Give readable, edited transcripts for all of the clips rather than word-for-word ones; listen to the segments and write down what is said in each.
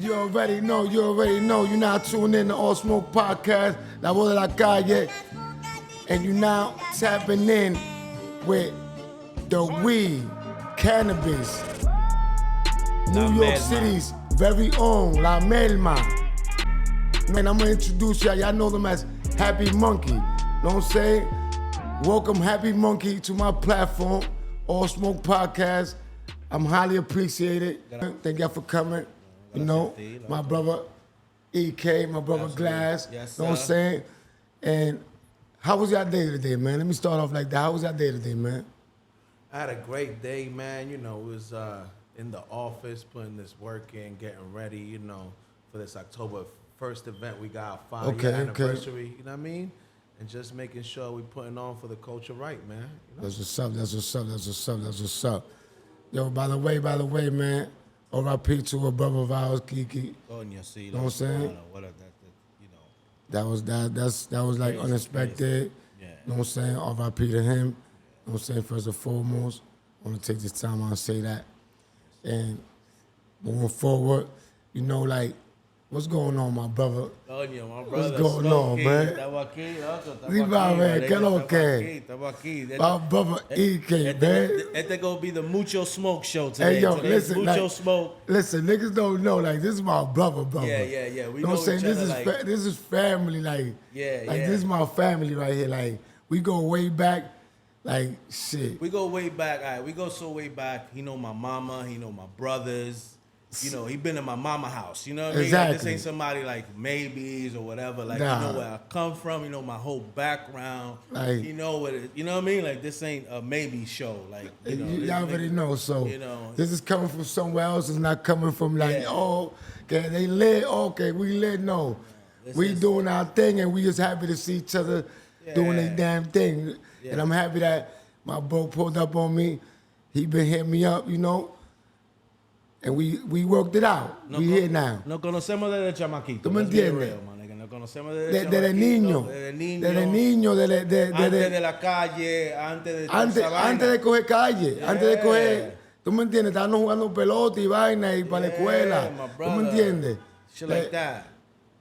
You already know. You're now tuned in to AllSmokePodcast, La Voz de la Calle. And you now tapping in with the weed, cannabis, New York City's very own La Melma. Man, I'm gonna introduce y'all. Y'all know them as Happy Munkey. Know what I'm saying? Welcome, Happy Munkey, to my platform, AllSmokePodcast. I'm highly appreciated. Thank y'all for coming. You know, my brother EK, my brother Glass. Yes, know what I'm saying? And how was y'all day today, man? Let me start off like that. How was y'all day today, man? I had a great day, man. You know, it was in the office, putting this work in, getting ready, you know, for this October 1st event. We got our 5-year anniversary, you know what I mean? And just making sure we putting on for the culture right, man. You know? That's what's up. Yo, by the way, man, R.I.P. to a brother of ours, Kiki. Oh, you see, you know what I'm saying? That was like crazy, unexpected. crazy. Yeah. You know what I'm saying? R.I.P. to him. You know what I'm saying? First and foremost, I want to take this time out and say that. And moving forward, you know, like, what's going on, my brother? Coño, my What's going on, man? Estamos aquí, loco. Estamos man. ¿Qué lo que? Estamos aquí. My brother EK, man. Este gonna be the Mucho Smoke show today. Hey, yo, Today's listen, Mucho like, Smoke. Listen, niggas don't know, like, this is my brother. Yeah. We You know what I'm saying? This is family, like, this is my family right here. Like, we go way back, like, shit. We go way back. All right, we go so way back. He know my mama. He know my brothers. You know, he been in my mama house. You know what I mean? Exactly. Like, this ain't somebody like maybes or whatever. Like, nah. You know where I come from. You know my whole background. Like, you know what? You know what I mean? Like, this ain't a maybe show. Like, you know, y'all already know. So, you know, this is coming from somewhere else. It's not coming from like, oh, okay, they lit. Okay, we lit. No, we doing our thing, and we just happy to see each other doing their damn thing. Yeah. And I'm happy that my bro pulled up on me. He been hitting me up, you know. And we worked it out. We here now. Nos conocemos desde chamaquito. ¿Tú me entiendes? Nos conocemos desde Desde niño. Desde niño. Antes de la calle, antes de coger calle. Yeah. Antes de coger. ¿Tú me entiendes? Estábamos jugando pelota y vaina y para la escuela. ¿Tú me entiendes? Shit like that.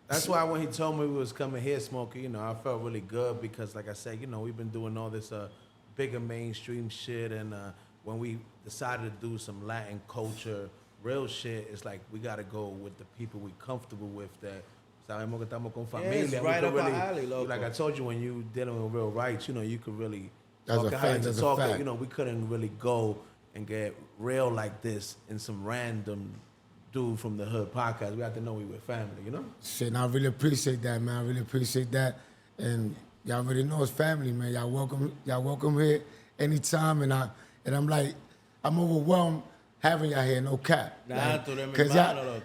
That's why when he told me we was coming here, Smokey, you know, I felt really good because, like I said, you know, we've been doing all this bigger mainstream shit, and when we decided to do some Latin culture, real shit, it's like we gotta go with the people we comfortable with. That sabemos que estamos con familia. It's right up really, our alley, loco. Like I told you, when you dealing with real rights, you know, you could really talk how you talk. You know, we couldn't really go and get real like this in some random dude from the hood podcast. We have to know we were family, you know. Shit, and I really appreciate that, man. I really appreciate that, and y'all already know it's family, man. Y'all welcome here anytime, and I'm like, I'm overwhelmed having y'all here, no cap. Because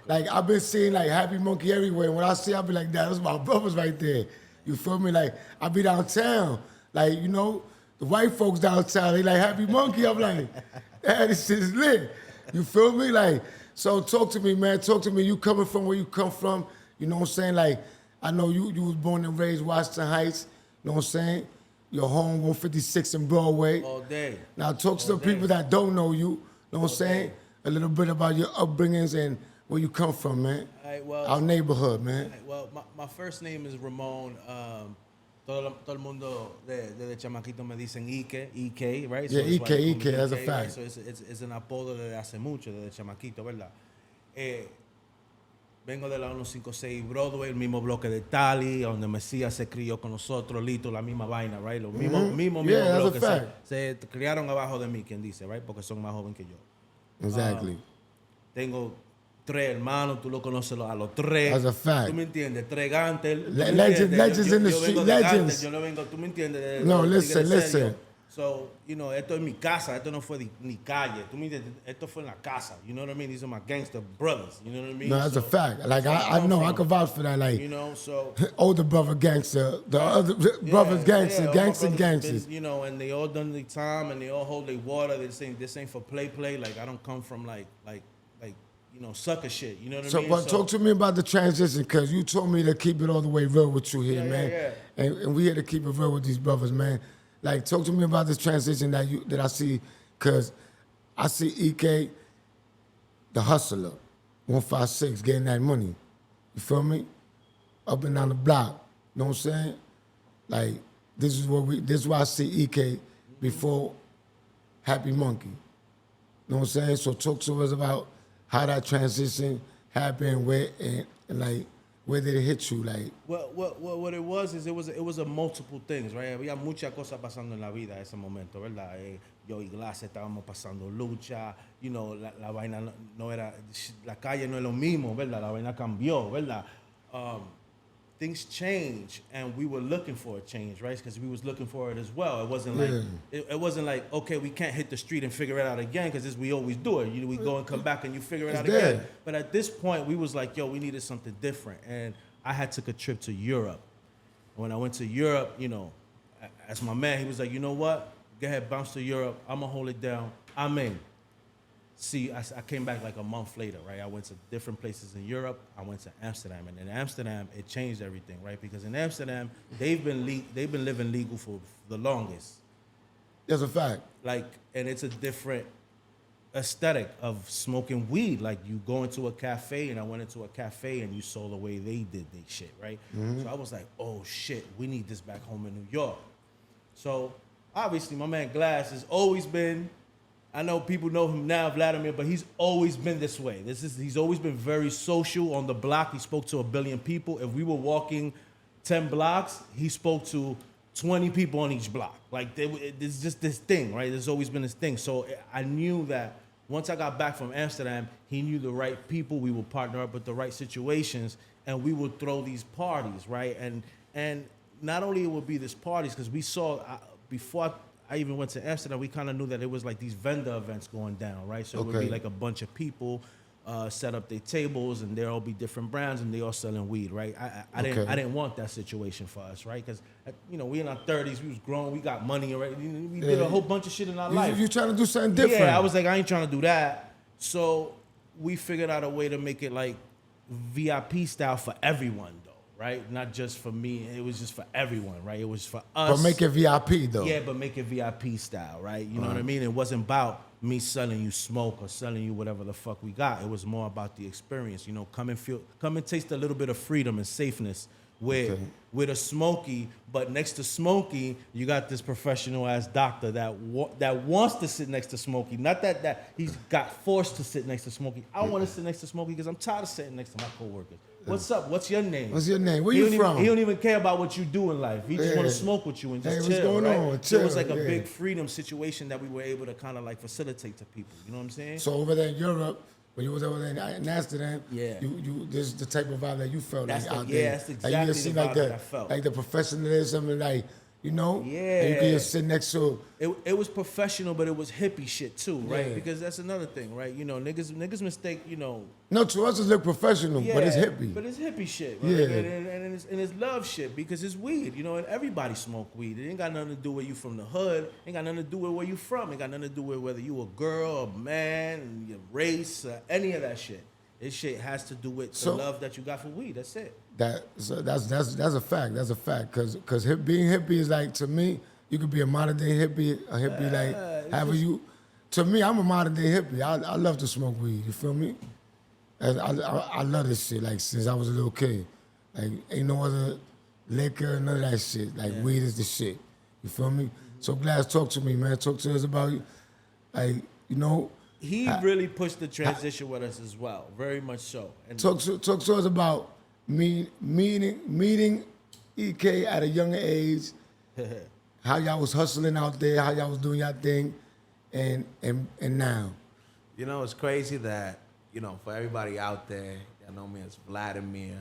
like I've been seeing like Happy Munkey everywhere. When I see, I'll be like, that's my brothers right there. You feel me? Like I be downtown, like, you know, the white folks downtown, they like Happy Munkey. I'm like, this shit is lit. You feel me? Like, so talk to me, man. Talk to me. You coming from where you come from? You know what I'm saying? Like, I know you was born and raised Washington Heights. You know what I'm saying? Your home 156 in Broadway. All day. Now talk to the people that don't know you. Know what I'm saying? A little bit about your upbringings and where you come from, man. Our neighborhood, man. Well, my first name is Ramon. Todo el mundo desde chamaquito me dicen Ike, right? Yeah, so Ike, that's a fact. Right? So it's an apodo desde hace mucho, desde chamaquito, ¿verdad? Vengo de la 156 Broadway, el mismo bloque de Tali, donde Mesías se crió con nosotros, Lito, la misma vaina, right? Los mismos bloques se criaron abajo de mí, quien dice, right? Porque son más jóvenes que yo. Exactly. Tengo 3 hermanos, tú lo conoces a los 3. That's a fact. ¿Tú me entiendes? 3 Gantel. Legends in the street, legends. Yo no vengo, ¿tú me entiendes? No, listen. So, you know, esto es mi casa. Esto no fue ni calle. ¿Tú me entiendes? Esto fue en la casa. You know what I mean? These are my gangster brothers. You know what I mean? No, that's a fact. Like, I know. I can vouch for that. Like, you know, so... older brother gangster. The other brothers gangster. Gangsters. You know, and they all done their time and they all hold their water. They saying this ain't for play. Like, I don't come from, like you know, sucker shit. You know what I mean? But talk to me about the transition, because you told me to keep it all the way real with you here, man. Yeah. And we here to keep it real with these brothers, man. Like, talk to me about this transition that I see, because I see EK, the hustler. 156 getting that money. You feel me? Up and down the block. You know what I'm saying? Like, this is why I see EK before Happy Munkey. You know what I'm saying? So talk to us about how that transition happened, where and like where did it hit you? Like, what it was is it was a multiple things, right? Había muchas cosas pasando en la vida en ese momento, ¿verdad? Yo y Glass estábamos pasando lucha, you know, la vaina no era, la calle no es lo mismo, ¿verdad? La vaina cambió, ¿verdad? Things changed, and we were looking for a change, right? Because we was looking for it as well. It wasn't like it wasn't like, okay, we can't hit the street and figure it out again because we always do it. We go and come back and you figure it out again. But at this point, we was like, yo, we needed something different, and I had took a trip to Europe. When I went to Europe, you know, as my man, he was like, you know what? Go ahead, bounce to Europe. I'm gonna hold it down. I'm in. See, I came back like a month later, right? I went to different places in Europe. I went to Amsterdam, and in Amsterdam, it changed everything, right? Because in Amsterdam, they've been living legal for the longest. that's a fact. Like, and it's a different aesthetic of smoking weed. Like, you go into a cafe, and I went into a cafe, and you saw the way they did their shit, right? So I was like, oh shit, we need this back home in New York. So obviously, my man Glass has always been. I know people know him now, Vladimir, but he's always been this way. He's always been very social on the block. He spoke to 1 billion people. If we were walking 10 blocks, he spoke to 20 people on each block. Like, there's just this thing, right? There's always been this thing. So I knew that once I got back from Amsterdam, he knew the right people. We would partner up with the right situations, and we would throw these parties, right? And not only it would be these parties, because we saw before I even went to Amsterdam, we kind of knew that it was like these vendor events going down, right? So it would be like a bunch of people set up their tables, and there all be different brands, and they all selling weed, right? I didn't want that situation for us, right? Because you know, we in our 30s, we was grown, we got money already, we did a whole bunch of shit in our life. You trying to do something different? Yeah, I was like, I ain't trying to do that. So we figured out a way to make it like VIP style for everyone, though. Right? Not just for me. It was just for everyone, right? It was for us. But make it VIP, though. Yeah, but make it VIP style, right? You know what I mean? It wasn't about me selling you smoke or selling you whatever the fuck we got. It was more about the experience. You know, come and taste a little bit of freedom and safeness with a Smokey. But next to Smokey, you got this professional ass doctor that wants to sit next to Smokey. Not that he's got forced to sit next to Smokey. I want to sit next to Smokey because I'm tired of sitting next to my coworkers. What's up? What's your name? What's your name? Where you from? He don't even care about what you do in life. He just want to smoke with you and just chill. What's going on? So it was like a big freedom situation that we were able to kind of like facilitate to people. You know what I'm saying? So over there in Europe, when you was over there in Amsterdam, Yeah. you this is the type of vibe that you felt That's like the- out yeah, there. that's Like, exactly you just see the like vibe the that I felt. like the professionalism and like, you know, Yeah. and you can just sit next to. It was professional, but it was hippie shit too, right? Yeah. Because that's another thing, right? You know, niggas mistake, you know. No, to us it look professional, but it's hippie. But it's hippie shit, right? Yeah. And it's love shit because it's weed, you know, and everybody smoke weed. It ain't got nothing to do with you from the hood. Ain't got nothing to do with where you from. Ain't got nothing to do with whether you a girl, a man, your race, any of that shit. This shit has to do with the love that you got for weed. That's it. That's a fact. That's a fact. Cause being hippie is like, to me, you could be a modern day hippie, a hippie like however you. To me, I'm a modern day hippie. I love to smoke weed. You feel me? I love this shit. Like, since I was a little kid, like, ain't no other liquor, none of that shit. Like, weed is the shit. You feel me? So Glass, talk to me, man. Talk to us about, like, you know. He really pushed the transition with us as well, very much so. And Talk to us about meeting EK at a younger age, how y'all was hustling out there, how y'all was doing y'all thing, and now. You know, it's crazy that, you know, for everybody out there, y'all know me as Vladimir,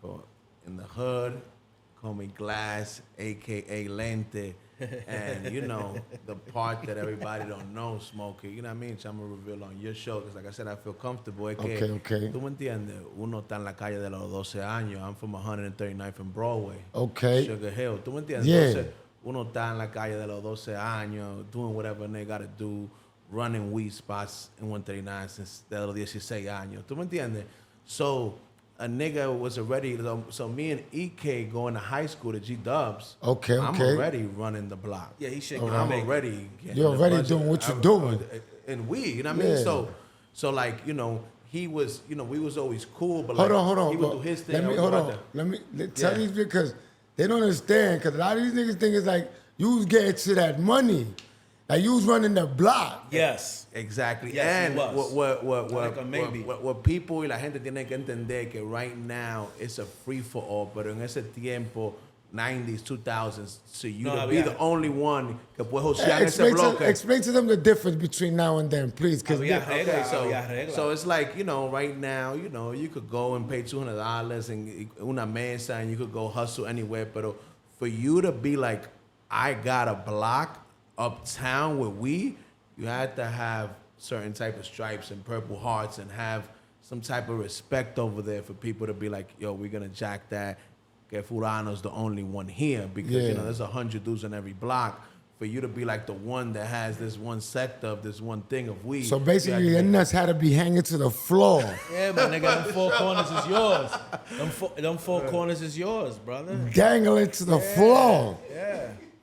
but in the hood, call me Glass, a.k.a. Lente. And, you know, the part that everybody don't know, Smokey, you know what I mean? So I'm going to reveal on your show, because like I said, I feel comfortable. Es que, Okay. Tú me entiendes, uno está en la calle de los 12 años. I'm from 139th and Broadway. Okay. Sugar Hill. ¿Tú me entiendes? Yeah. Entonces, uno está en la calle de los 12 años, doing whatever they got to do, running weed spots in 139 since de los 16 años. ¿Tú me entiendes? So, a nigga was already, so me and EK going to high school to G-Dubs. Okay. I'm already running the block. yeah, he shaking. I'm already getting You're the already budget. doing what you're doing. And weed, you know what I mean? Yeah. So like, you know, he was, you know, we was always cool, but Hold like, on. he would do his thing. Let me tell Yeah. these because they don't understand. Because a lot of these niggas think it's like you was getting to that money, like you was running the block. Yes. Exactly. Yes, and he was. what people y la gente tiene que entender que right now it's a free for all, pero en ese tiempo 90s, 2000s, so you to be the only one que puede josear ese bloque. Explain to them the difference between now and then, please. So it's like, you know, right now, you know, you could go and pay $200 and una mesa and you could go hustle anywhere, but for you to be like, I got a block uptown with weed, you had to have certain type of stripes and purple hearts and have some type of respect over there for people to be like, yo, we're gonna jack that. Que Fulano's the only one here because you know there's 100 dudes in every block. For you to be like the one that has this one sector of this one thing of weed. So basically, your nuts had to be hanging to the floor. Yeah, my nigga, them four corners is yours. Them four corners is yours, brother. Dangling to the floor.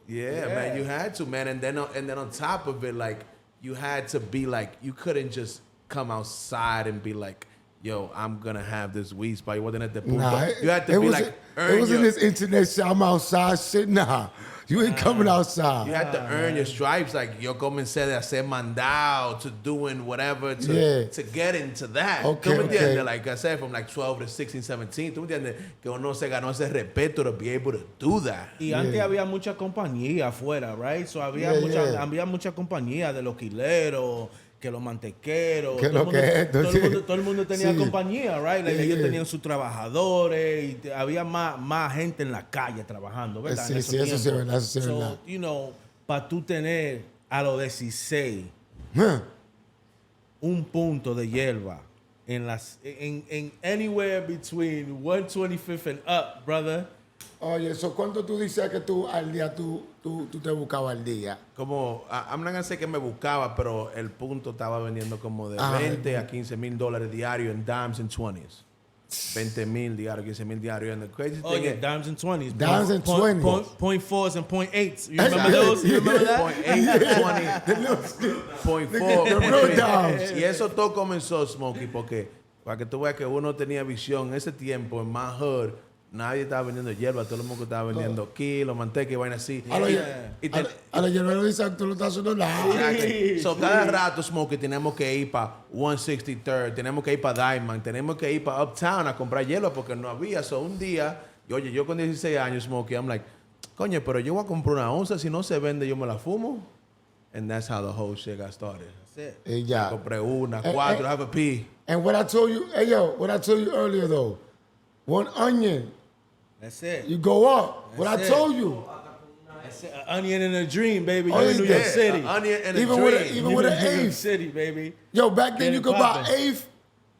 Yeah, man, you had to, man, and then on top of it, like you had to be like, you couldn't just come outside and be like, yo, I'm gonna have this weed spot. You wasn't at the pool. Nah, You had to be like, it was in this internet shit. I'm outside shit. Nah, you ain't coming outside. You had to earn your stripes. Like, yo comencé de hacer mandado to doing whatever to get into that. Okay, ¿Tú me entiendes? okay. Like I said, from like 12 to 16, 17. ¿Tú me entiendes? Que uno se ganó ese respeto to be able to do that. Y antes había mucha compañía afuera, right? So había mucha compañía de los quileros, que los mantequeros. Todo el mundo tenía compañía, right? Like, ellos tenían sus trabajadores y había más gente en la calle trabajando, ¿verdad? Sí, eso sí es verdad, So, you know, para tú tener a los 16 un punto de hierba en anywhere between 125th and up, brother. Oye, so ¿cuánto tú dices que tú al día tú te buscabas al día? Como, I'm not gonna say que me buscaba, pero el punto estaba vendiendo como de 20 a $15,000 diario en dimes and 20s. 20,000 diario, 15,000 diario. And the crazy thing is, dimes and 20s. Dimes and 20s. Point 4s and point 8s. You remember those? You remember that? Point 8 20, point 4. The real dimes. Y eso todo comenzó, Smokey, porque para que tú veas que uno tenía visión en ese tiempo, en my hood, nadie estaba vendiendo hierba, todo el mundo estaba vendiendo kilos, manteca y vaina así. A la hierba no dice tú no estás haciendo nada. Exactly. So, cada rato, Smokey, tenemos que ir para 163rd, tenemos que ir para Diamond, tenemos que ir para Uptown a comprar hierba porque no había. So, un día, yo con 16 años, Smokey, I'm like, coño, pero yo voy a comprar una onza, si no se vende, yo me la fumo. And that's how the whole shit got started. That's it. Yeah. Compré una, cuatro, have a pee. And what I told you, what I told you earlier though, one onion, That's it. you go up. What I told you. That's it. An onion in a dream, baby. Oh, You're in New York City. An onion and Even a with dream. even with an New York eighth. City, baby. Yo, back then Get you it could buy poppin'. eighth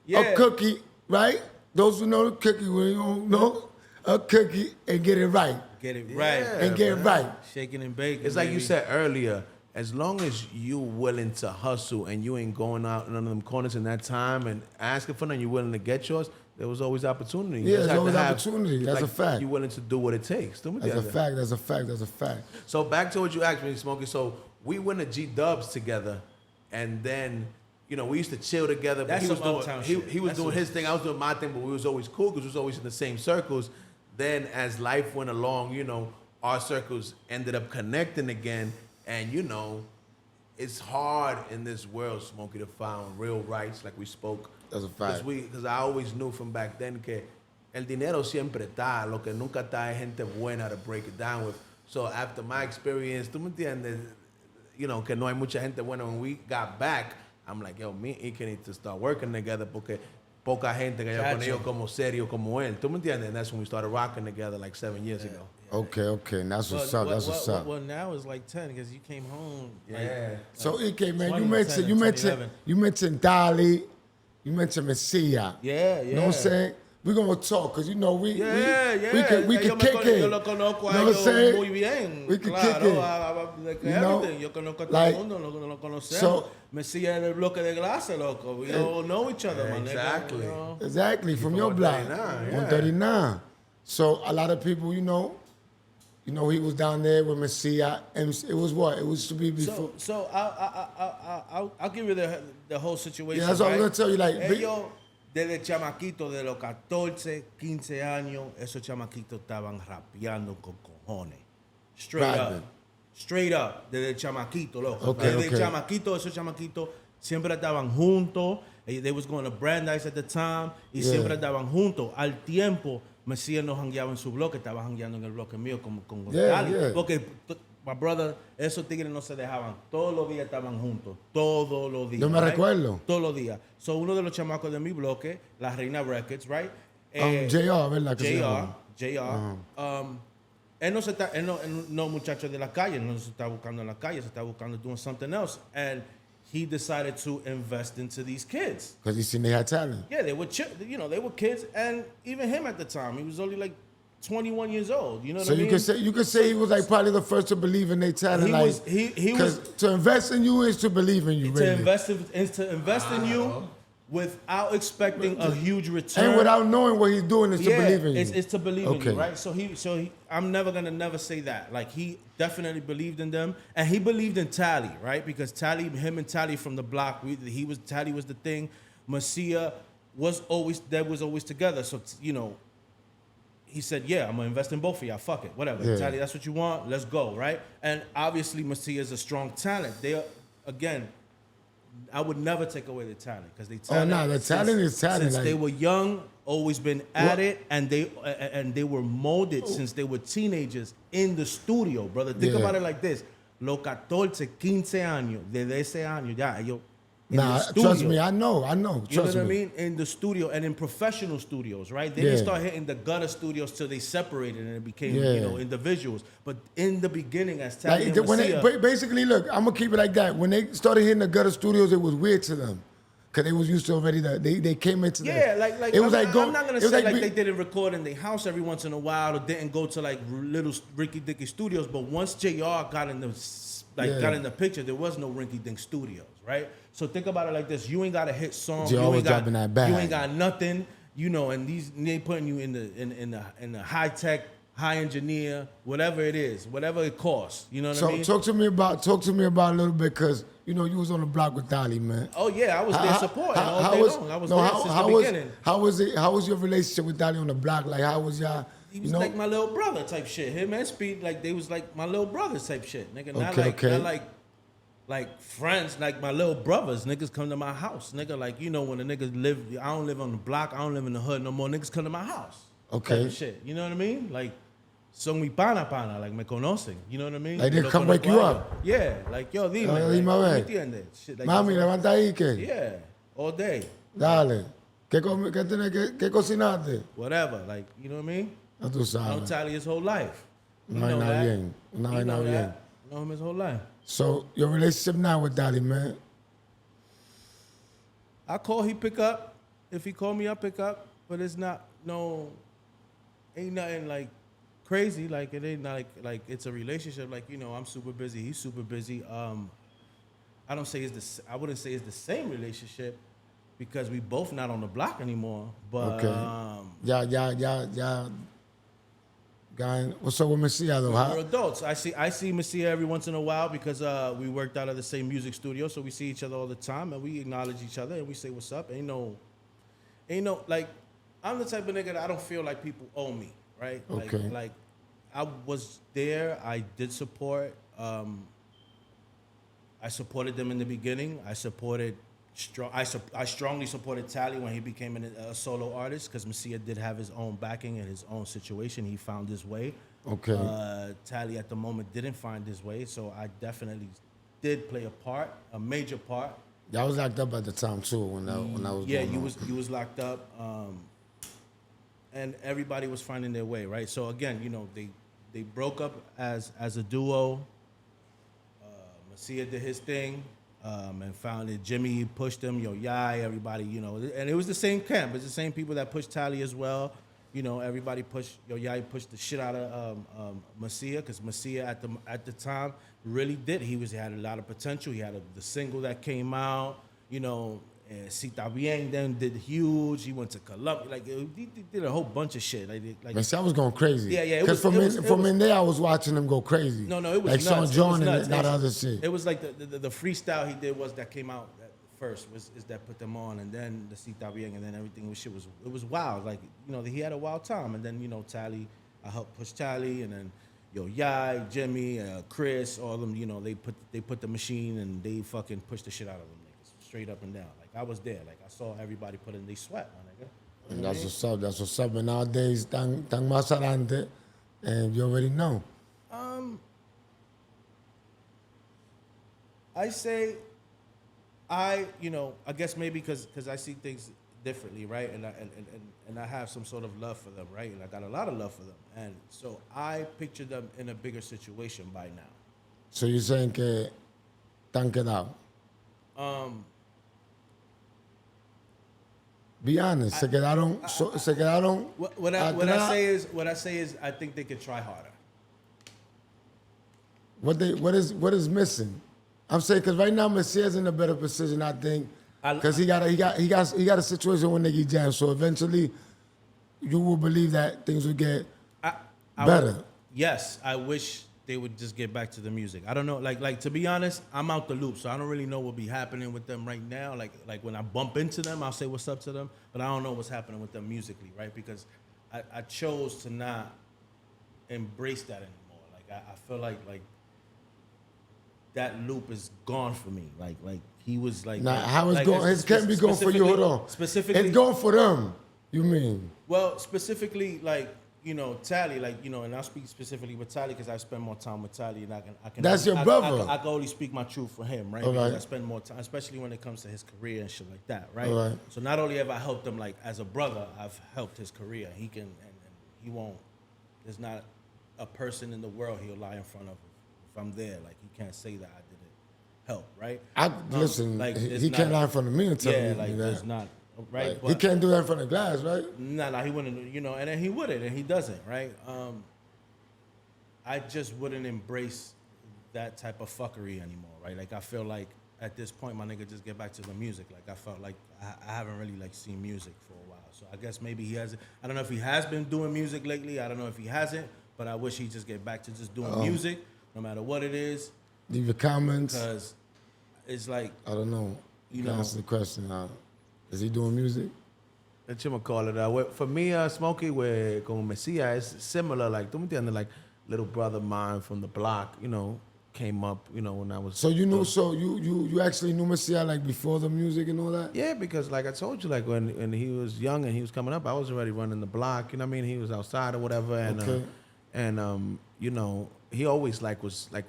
Yeah. a cookie, right? Those who know the cookie, we don't know a cookie and get it right. Get it right. And get it right. Shaking and baking. It's like baby. you said earlier, as long as you willing to hustle and you ain't going out in none of them corners in that time and asking for them, you're willing to get yours, there was always opportunity. You Yeah, just there's have to always have, opportunity. That's like, a fact. You're willing to do what it takes. That's a fact. That's a fact. That's a fact. So back to what you asked me, Smokey. So we went to G-Dubs together, and then, you know, we used to chill together. But That's he was some doing, uptown he, shit. he was That's doing some- his thing. I was doing my thing, but we was always cool because we was always in the same circles. Then as life went along, you know, our circles ended up connecting again. And, you know, it's hard in this world, Smokey, to find real rights, like we spoke. That's a fact. Because I always knew from back then que el dinero siempre está, lo que nunca está es gente buena to break it down with. So after my experience, tú me entiendes, you know, que no hay mucha gente buena. When we got back, I'm like, yo, me and Ike need to start working together porque poca gente que yo con ellos como serio como él. ¿Tú me entiendes? And that's when we started rocking together like 7 years ago. Okay. And that's what's up. That's what's up. Well, now it's like 10 because you came home. Yeah. So Ike, man, 2010 and you mentioned Dolly, you mentioned Messia. Yeah. You know what I'm saying? We're gonna talk because you know we can Yo kick it. Yo lo conozco a You know what I'm ellos saying? muy bien. We can claro, kick it. Like You know? everything. Yo conozco a todo Like, el mundo, lo conocemos. so- Mesías en el bloque de Glace, loco. We all know each other, man. Exactly. You know? Exactly, from your block. 139, yeah. 139. So a lot of people, you know, you know, he was down there with Messia, and it was what? It was to be before. So I'll give you the whole situation. Yeah, that's what I was right? gonna tell you. Like, Ellos, desde chamaquito, de los 14, 15 años, esos chamaquitos estaban rapeando con cojones. Straight Rapping. up. Straight up. Desde el chamaquito, loco. Okay, Desde el okay. chamaquito, esos chamaquitos siempre estaban juntos. They was going to Brandeis at the time. Y Yeah. siempre estaban juntos. Al tiempo, Mesías no jangueaba en su bloque, estaba jangueando en el bloque mío con Yeah, González. yeah. Porque, my brother, esos tigres no se dejaban. Todos los días estaban juntos. Todos los días. Yo me right? recuerdo. Todos los días. So, uno de los chamacos de mi bloque, La Reina Records, right? JR, ¿verdad? Que se JR. llama? Él no muchacho de la calle, no se está buscando en la calle, se está buscando doing something else. And he decided to invest into these kids. Because he seen they had talent. Yeah, they were they were kids, and even him at the time, he was only like 21 years old. You know what So I mean? you could say he was like probably the first to believe in their talent. He like, was- he was- to invest in you is to believe in you, to really. invest in you without expecting a huge return. And without knowing what he's doing is to believe in you. It's to believe in Okay. you, right? So I'm never gonna say that. Like he definitely believed in them, and he believed in Tally, right? Because him and Tally from the block, Tally was the thing. Messia was always together. So he said, yeah, I'm gonna invest in both of y'all. Fuck it, whatever. Yeah. Tally, that's what you want. Let's go, right? And obviously, Messia is a strong talent. Again, I would never take away the talent because they talent. Oh, no, the talent is talent, Since like- they were young, always been at it, and they were molded since they were teenagers in the studio, brother. Think Yeah. about it like this: los 14, 15 años, desde ese año ya ellos en Nah, the studio. trust me, I know. You know Trust what I me. mean? In the studio and in professional studios, right? They Yeah. didn't start hitting the gutter studios till they separated and it became, Yeah. individuals. But in the beginning, as Tally Like and when Messia, basically, look, I'm gonna keep it like that. When they started hitting the gutter studios, it was weird to them because they was used to already. They came into yeah, that. like it was like going. I'm not gonna it was say like be- they didn't record in their house every once in a while or didn't go to like little Rinky Dinky studios. But once JR got in the picture, there was no Rinky Dink studios, right? So think about it like this: you ain't got a hit song, JR you was ain't got dropping that bag. you ain't got nothing, and they putting you in the high tech, high engineer, whatever it is, whatever it costs. You know what I So mean? talk to me about a little bit because you was on the block with Dolly, man. Oh yeah, I was there supporting all day long. I was there since the beginning. How was it? How was your relationship with Dolly on the block? Like, how was y'all? He was like my little brother type shit. Him and Speed, like they was like my little brothers type shit, nigga. Not like friends, like my little brothers. Niggas come to my house, nigga. Like when the niggas live, I don't live on the block, I don't live in the hood no more. Niggas come to my house. Okay. Type of shit. You know what I mean? Like son mi pana, like me conocen. You know what I mean? Like they Lo come wake you conozco a up? ellos. Yeah, like yo, dime. Dime a ¿me ver. entiendes? Shit like Mami, that. levanta ahí que. Yeah, all day. Dale. ¿Qué cocinaste? Whatever, like you know what I mean? Ya tú I know sabes. Tally his whole life. You No hay know nada that. bien. No You hay know nada bien. that. I know him his whole life. So your relationship now with Dolly, man. I call, he pick up. If he call me, I pick up. But it's ain't nothing like crazy. Like it ain't not like it's a relationship. Like I'm super busy. He's super busy. I wouldn't say it's the same relationship because we both not on the block anymore. But Yeah. Guy, what's up with Messia though? we're adults. I see Messia every once in a while because we worked out of the same music studio, so we see each other all the time and we acknowledge each other and we say what's up. Ain't no like I'm the type of nigga that I don't feel like people owe me, right? Okay. Like I was there. I did support. I supported them in the beginning. I strongly supported Tally when he became a solo artist because Messia did have his own backing and his own situation. He found his way. Okay. Tally at the moment didn't find his way, so I definitely did play a major part. Yeah, I was locked up at the time too when I was. Yeah, going you on. was locked up, and everybody was finding their way, right? So again, they broke up as a duo. Messia did his thing, and found it. Jimmy pushed him, Yai, everybody, and it was the same camp. It's the same people that pushed Tally as well. Everybody pushed Yai pushed the shit out of Messia because Messia at the time really did. He had a lot of potential. He had the single that came out, Sita Bien then did huge. He went to Colombia. Like he did a whole bunch of shit. Man, see, I was going crazy. Yeah. Because from in there, I was watching him go crazy. No, it was like nuts. Sean John It was nuts. and that other shit. It was like the freestyle he did that came out first is that put them on, and then the Sita Bien, and then everything was wild. Like he had a wild time, and then Tally, I helped push Tally, and then Yai, Jimmy, Chris, all of them. They put the machine and they fucking pushed the shit out of them niggas straight up and down. Like I was there. Like I saw everybody put in their sweat, my nigga. And that's what's up. That's what's up. And nowadays, tan más adelante, and you already know. I say, I guess maybe because I see things differently, right? And I have some sort of love for them, right? And I got a lot of love for them, and so I picture them in a bigger situation by now. So you're saying que tan quedado? Be honest. Se quedaron. What I say is I think they could try harder. What is missing? I'm saying because right now Messiah's in a better position, I think, because he got a situation with Nicky Jam. So eventually, you will believe that things will get better. Yes, I wish they would just get back to the music. I don't know, like to be honest, I'm out the loop, so I don't really know what be happening with them right now. Like when I bump into them, I'll say what's up to them, but I don't know what's happening with them musically, right? Because I chose to not embrace that anymore. Like I feel like that loop is gone for me. Like he was like. Nah, how it's going? It can't be going for you. Hold on. Specifically, it's going for them. You mean? Well, specifically, Tally, and I'll speak specifically with Tally because I spend more time with Tally, and I can. That's your brother. I can only speak my truth for him, right? All because right. I spend more time, especially when it comes to his career and shit like that, right? All right. So not only have I helped him like as a brother, I've helped his career. He can and he won't. There's not a person in the world he'll lie in front of if I'm there. Like he can't say that I didn't help, right? Listen. He can't lie in front of me and tell me that. There's not. Right, like, he can't do that in front of glass, right? Nah, he wouldn't. And then he wouldn't, and he doesn't, right? I just wouldn't embrace that type of fuckery anymore, right? Like I feel like at this point, my nigga, just get back to the music. Like I felt like I haven't really seen music for a while, so I guess maybe he hasn't. I don't know if he has been doing music lately. I don't know if he hasn't, but I wish he just get back to just doing music, no matter what it is. Leave your comments. Because it's like I don't know. You know, answer the question. Is he doing music? Let you call it. For me, Smokey, con Messia, it's similar. Like, tú me entiendes? Like, little brother of mine from the block, came up, when I was. So you actually knew Messia like before the music and all that? Yeah, because like I told you, like when he was young and he was coming up, I was already running the block. You know what I mean? He was outside or whatever, and he always was like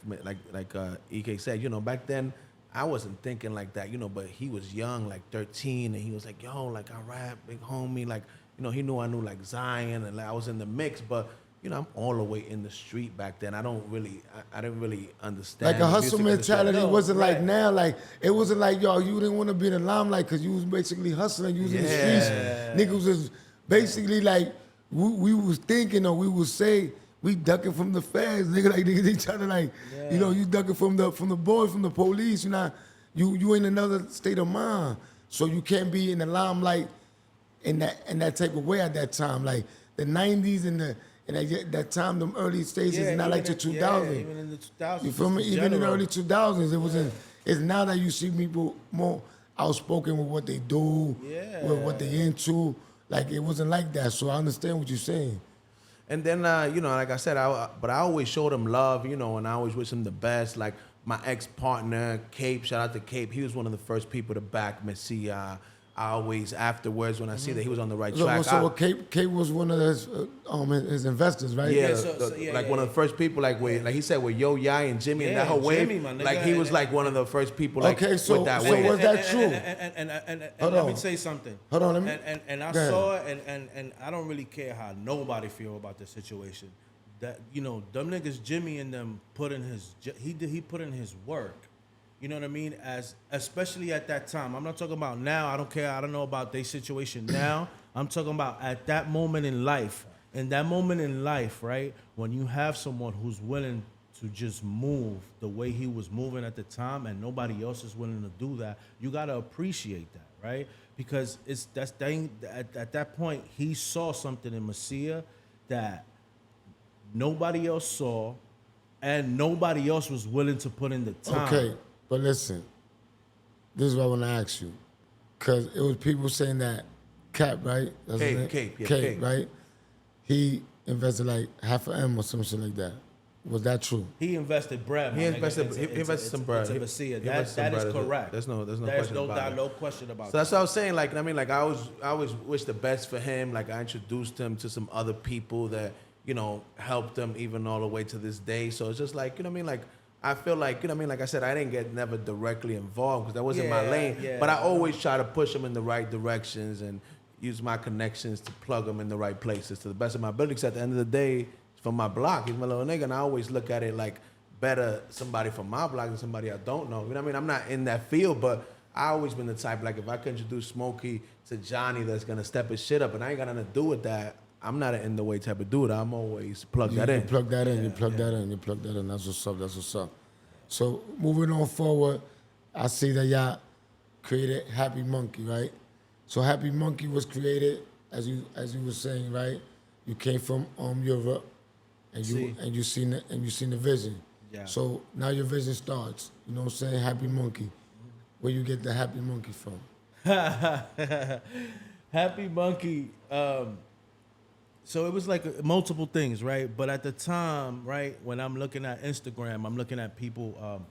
EK said, back then. I wasn't thinking like that, but he was young, like 13, and he was like, yo, like I rap, big homie, like, he knew I knew like Zion, and like, I was in the mix, but, I'm all the way in the street back then. I didn't really understand. Like a hustle mentality wasn't right. like now, like, it wasn't like, yo, you didn't want to be in the limelight because you was basically hustling, you was in the streets. Niggas was basically like, we was thinking or we would say, we ducking from the feds, nigga. Like niggas, they trying to you ducking from the boys, from the police. You in another state of mind, so you can't be in the limelight in that type of way at that time. Like the '90s and that time, them early stages, not like the 2000s. Yeah, even in the 2000s. You feel me? Even in the early 2000s, it wasn't. It's now that you see people more outspoken with what they do, with what they into. Like it wasn't like that. So I understand what you're saying. And then, like I said, I always showed him love, and I always wish him the best. Like my ex-partner, Cape, shout out to Cape. He was one of the first people to back Messia. I always, afterwards, when I see that he was on the right track. So Cape was one of his investors, right? Yeah, one of the first people, like he said, with Yo Yai and Jimmy and that whole wave. Like he was like one of the first people, like with that wave. Was that true? And let me say something. Hold on, let me. And I saw it, and I don't really care how nobody feel about the situation. That them niggas, Jimmy and them put in he put in his work. You know what I mean? Especially at that time. I'm not talking about now. I don't care. I don't know about their situation now. I'm talking about at that moment in life. In that moment in life, right? When you have someone who's willing to just move the way he was moving at the time, and nobody else is willing to do that, you gotta appreciate that, right? Because at that point he saw something in Masia that nobody else saw, and nobody else was willing to put in the time. Okay, but listen, this is what I want to ask you, because it was people saying that Cap, right? That's his name? Cape. Right? He invested like half an M or some shit like that. Was that true? He invested bread. He invested some bread. Into Masia. He invested That some is bread. correct. There's no question about it. No question about So that's what I was saying. Like, I mean, like I always wish the best for him. Like, I introduced him to some other people that, you know, helped him even all the way to this day. So it's just like, you know what I mean? Like, I feel like, you know what I mean? Like I said, I didn't get never directly involved because that wasn't my lane. Yeah. But I always try to push him in the right directions and use my connections to plug him in the right places to the best of my ability. Because at the end of the day, from my block, he's my little nigga, and I always look at it like better somebody from my block than somebody I don't know. You know what I mean? I'm not in that field, but I always been the type, like, if I could introduce Smokey to Johnny that's gonna step his shit up, and I ain't got nothing to do with that, I'm not an in the way type of dude. I'm always plug that in. You plug that in. That's what's up. That's what's up. So moving on forward, I see that y'all created Happy Munkey, right? So Happy Munkey was created, as you were saying, right? You came from Europe. And you seen the vision. Yeah. So now your vision starts. You know what I'm saying? Happy Munkey. Where you get the Happy Munkey from? Happy Munkey. So it was like multiple things, right? But at the time, right, when I'm looking at Instagram, I'm looking at people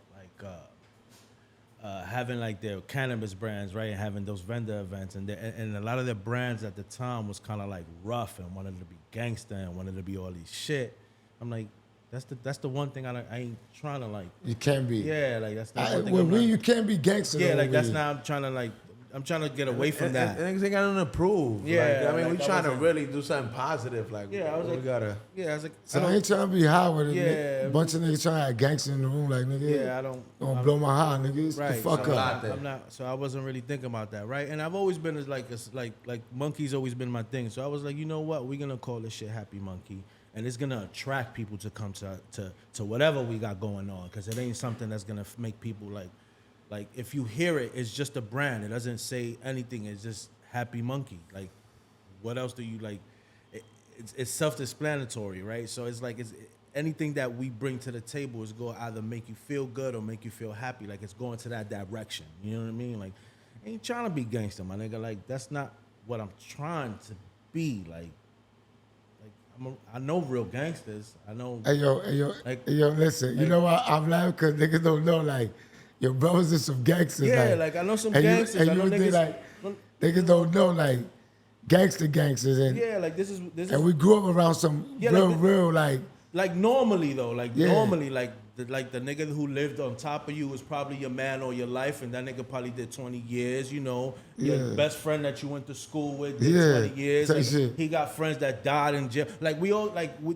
having like their cannabis brands, right, and having those vendor events, and a lot of their brands at the time was kind of like rough and wanted to be gangster and wanted to be all these shit. I'm like, that's the one thing I ain't trying to like. You can't be. Yeah, like that's the one thing. You can't be gangster. Yeah, like that's not. I'm trying to get away from that. And they got nothing to prove. Yeah, like, I mean, like we trying to really do something positive. Like, yeah, I was like, we gotta. Yeah, I was like, So I ain't trying to be high with it. Yeah, A bunch of niggas trying to have gangster in the room, like nigga. Yeah, I don't. Don't blow my high, niggas. Right, The fuck so up. I'm not. So I wasn't really thinking about that, right? And I've always been like Monkey's always been my thing. So I was like, you know what? We're gonna call this shit Happy Munkey, and it's gonna attract people to come to whatever we got going on, because it ain't something that's gonna make people like if you hear it, it's just a brand. It doesn't say anything. It's just Happy Munkey. Like, what else do you like? It's self-explanatory, right? So it's like anything that we bring to the table is going to either make you feel good or make you feel happy. Like, it's going to that direction. You know what I mean? Like, I ain't trying to be gangster, my nigga. Like, that's not what I'm trying to be. Like I know real gangsters. I know. Hey yo, listen. You know what? I'm laughing because niggas don't know, like, your brothers are some gangsters. Yeah, like I know some gangsters. I know niggas. Niggas don't know, like, gangsters. And, yeah, like this is. And we grew up around some real, like. Like normally though, Yeah. normally, like the nigga who lived on top of you was probably your man all your life, and that nigga probably did 20 years. You know, your best friend that you went to school with did 20 years. Like, he got friends that died in jail. Like we all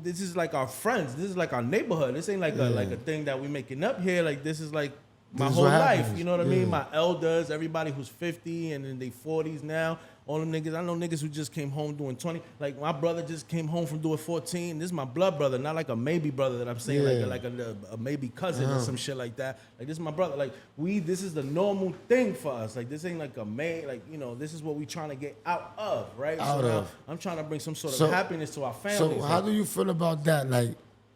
this is like our friends. This is like our neighborhood. This ain't like a thing that we making up here. Like this is like my whole life. You know what I mean? My elders, everybody who's 50 and in their 40s now. All them niggas, I know niggas who just came home doing 20. Like, my brother just came home from doing 14. This is my blood brother, not like a maybe brother that I'm saying, like a maybe cousin or some shit like that. Like, this is my brother. Like, this is the normal thing for us. Like, this ain't like a like, you know, this is what we trying to get out of, right? I'm trying to bring some sort of happiness to our families. So, how do you feel about that? Like,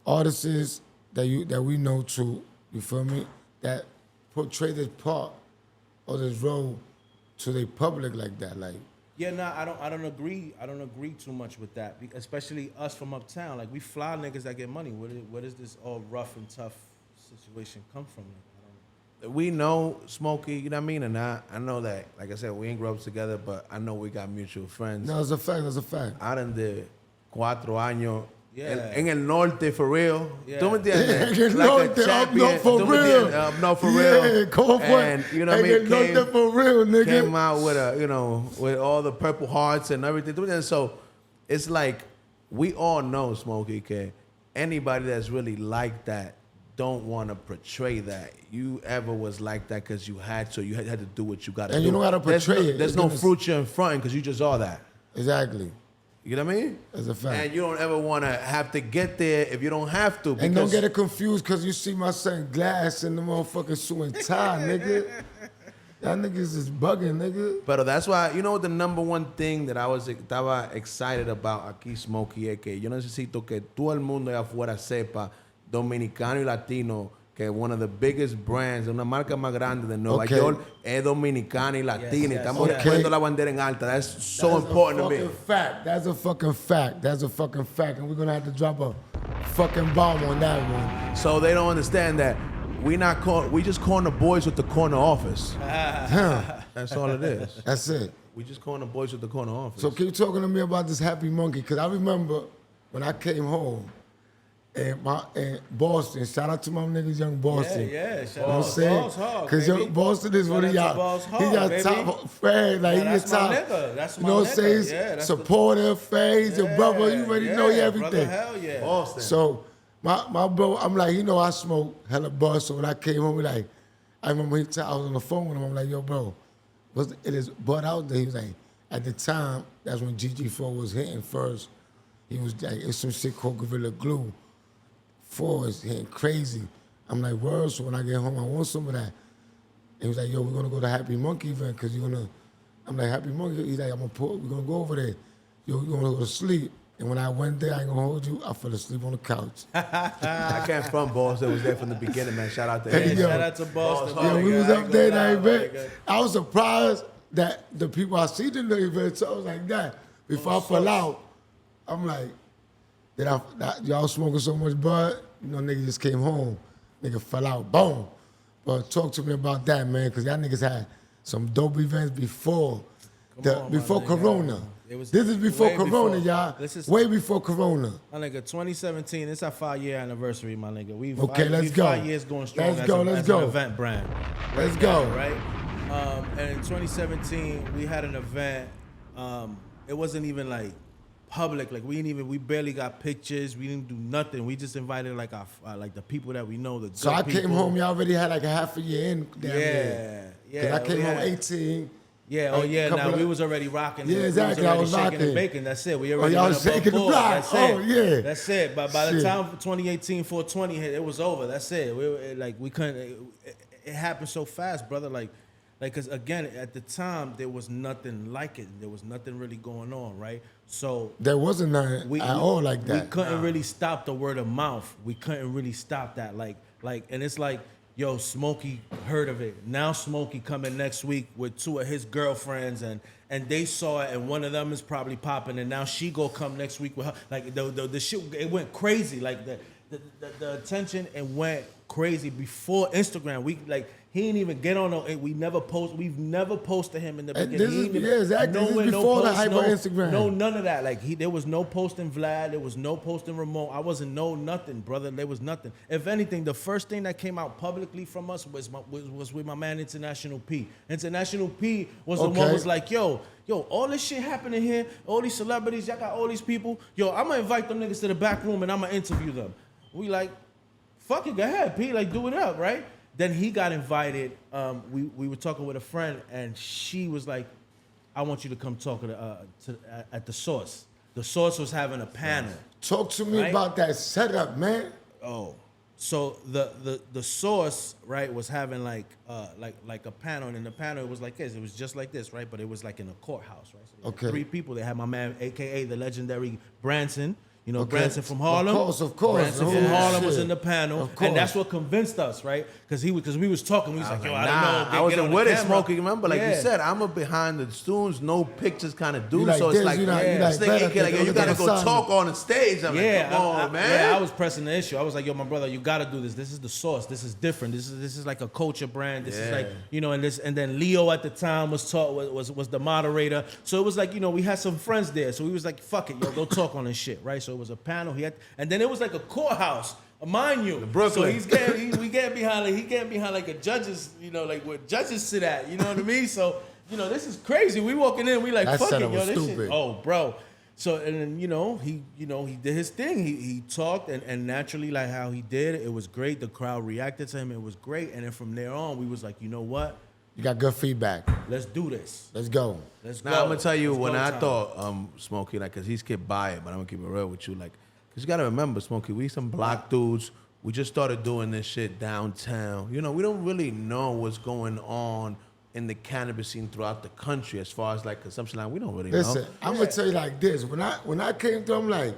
artists that we know too, you feel me? That portray this part or this role to the public like that, like. Yeah, I don't agree. I don't agree too much with that, especially us from uptown. Like, we fly niggas that get money. Where does this all rough and tough situation come from? We know Smokey, you know what I mean? And I know that, like I said, we ain't grow up together, but I know we got mutual friends. No, it's a fact. I done did 4 años Yeah. En el norte, for real. Yeah. ¿Tú me entiendes? En el norte, up north for real. Up north for real. ¿Cómo fue? And, you know what I mean? En el norte for real, nigga. Came out with a, you know, with all the Purple Hearts and everything. And so it's like, we all know, Smokey, que anybody that's really like that don't want to portray that. You ever was like that because you had to. You had to do what you got to do. And you know how to portray it. There's no fruit you're in front because you just are that. Exactly. You know what I mean? That's a fact. And you don't ever want to have to get there if you don't have to. And don't get it confused because you see my son Glass in the motherfucking suit and tie, nigga. Y'all niggas is bugging, nigga. Pero that's why, you know, the number one thing that estaba excited about aquí, Smokey, es que yo necesito que todo el mundo allá afuera sepa, dominicano y latino, que one of the biggest brands, una marca más grande de Nueva York, es dominicana y latina. Yes, Estamos poniendo la bandera en alta. That's so important to me. That's a fucking fact. That's a fucking fact. And we're going to have to drop a fucking bomb on that one. So they don't understand that we just calling the boys with the corner office. That's all it is. That's it. We just calling the boys with the corner office. So keep talking to me about this Happy Munkey, because I remember when I came home, in Boston, shout out to my niggas, Young Boston. Yeah, shout You know what I'm out saying? Boss Hog, Because baby. Young Boston is what he Shout out to got. Boss He Hog, got baby. top fan, like Yeah, he that's got my top. nigga. That's You my know what I'm saying? nigga. Yeah, that's supportive, fan, he's your brother. You already know everything. Brother, hell yeah. Boston. So my bro, I'm like, you know, I smoke hella buzz. So when I came home, I remember I was on the phone with him. I'm like, yo, bro, it is bud out there. He was like, at the time, that's when GG4 was hitting first. He was like, it's some shit called Gorilla Glue. 4 is hitting crazy. I'm like, word. So when I get home, I want some of that. He was like, yo, we're gonna go to Happy Munkey event because you're gonna. I'm like, Happy Munkey. He's like, we're gonna go over there. Yo, you're gonna go to sleep. And when I went there, I ain't gonna hold you. I fell asleep on the couch. I came from Boston. I was there from the beginning, man. Shout out to Hey, him. yo. Shout out to Boston. Yeah, my we nigga. was I up ain't there gonna that lie, event. my nigga. I was surprised that the people I seen in the event, so I was like, that. Before I fell out, I'm like, y'all smoking so much bud? You know, nigga just came home. Nigga fell out, boom. But talk to me about that, man, because y'all niggas had some dope events before nigga. Corona. This is before way Corona, before. y'all. This is- way before Corona. My nigga, 2017, it's our 5-year anniversary, my nigga. Okay, let's go. 5 years going strong Let's go, as let's an go. event brand. Let's go. Right? And in 2017, we had an event. It wasn't even like public. Like we barely got pictures. We didn't do nothing. We just invited like our like the people that we know. The So good I came people. home, y'all already had like a half a year in. Damn Yeah. 'Cause I came we home had- 18. Yeah, like, now we was already rocking. Yeah, We was exactly, I already was shaking rocking. and baking. That's it. We already y'all went was above shaking the board. block. That's Oh, it. yeah. That's it. But by the Shit. time 2018, 420 hit, it was over. That's it. We couldn't. It happened so fast, brother. Like, because again, at the time there was nothing like it. There was nothing really going on, right? So There wasn't none at all like that. we couldn't really stop the word of mouth. We couldn't really stop that. Like, and it's like, yo, Smokey heard of it. Now Smokey coming next week with 2 of his girlfriends, and they saw it, and one of them is probably popping, and now she go come next week with her. Like the shit, it went crazy. Like the attention, it went crazy before Instagram. He didn't even get on. We've never posted him in the beginning. This is- He didn't even- yeah, exactly. This is nowhere, before the post, hype of Instagram. No, none of that. Like there was no posting Vlad. There was no posting Ramon. I wasn't nothing, brother. There was nothing. If anything, the first thing that came out publicly from us was with my man International P. International P was the one was like, yo, all this shit happening here. All these celebrities, y'all got all these people. Yo, I'm gonna invite them niggas to the back room and I'm gonna interview them. We like, fuck it, go ahead, P. Like, do it up, right? Then he got invited. We were talking with a friend, and she was like, "I want you to come talk at the Source." The Source was having a panel. Talk to me about that setup, man. Oh, so the Source, right, was having like a panel, and in the panel it was like this. It was just like this, right? But it was like in a courthouse, right? So they had 3 people. They had my man, AKA the legendary Branson. You know, Branson from Harlem. Of course. Branson from Harlem was Shit. in the panel, Of course. and that's what convinced us, right? Because we was talking. We was like, yo, I don't Nah, know. I wasn't with it, Smokey. Remember, like you Yeah. said, I'm a behind the stools, no pictures kind of dude. You like So it's this, like, you like- yeah, you like this nigga, better, like, yo, you look gotta at go the sun. talk on the stage. I'm like, come on, man. Yeah, I was pressing the issue. I was like, yo, my brother, you gotta do this. This is the Source. This is different. This is like a culture brand. This is like, you know, and then Leo at the time was the moderator. So it was like, you know, we had some friends there. So we was like, fuck it, yo, go talk on this shit, right? So it was a panel. And then it was like a courthouse. Mind you, Brooklyn. So we getting behind like a judges, you know, like where judges sit at, you know what I mean? So, you know, this is crazy. We walking in, we like, That fuck it, setup yo, was this stupid. shit. Oh, bro. So, and then, he did his thing. He talked, and naturally, like how he did, it was great. The crowd reacted to him. It was great. And then from there on, we was like, you know what? You got good feedback. Let's do this. Let's go. Let's go. Now I'm gonna tell you Let's when go I time. thought Smokey, like, cause he's kept by it, but I'm gonna keep it real with you, like, cause you gotta remember, Smokey, we some black dudes. We just started doing this shit downtown. You know, we don't really know what's going on in the cannabis scene throughout the country as far as like consumption line. We don't really Listen, know. I'm gonna tell you like this. When I came through, I'm like,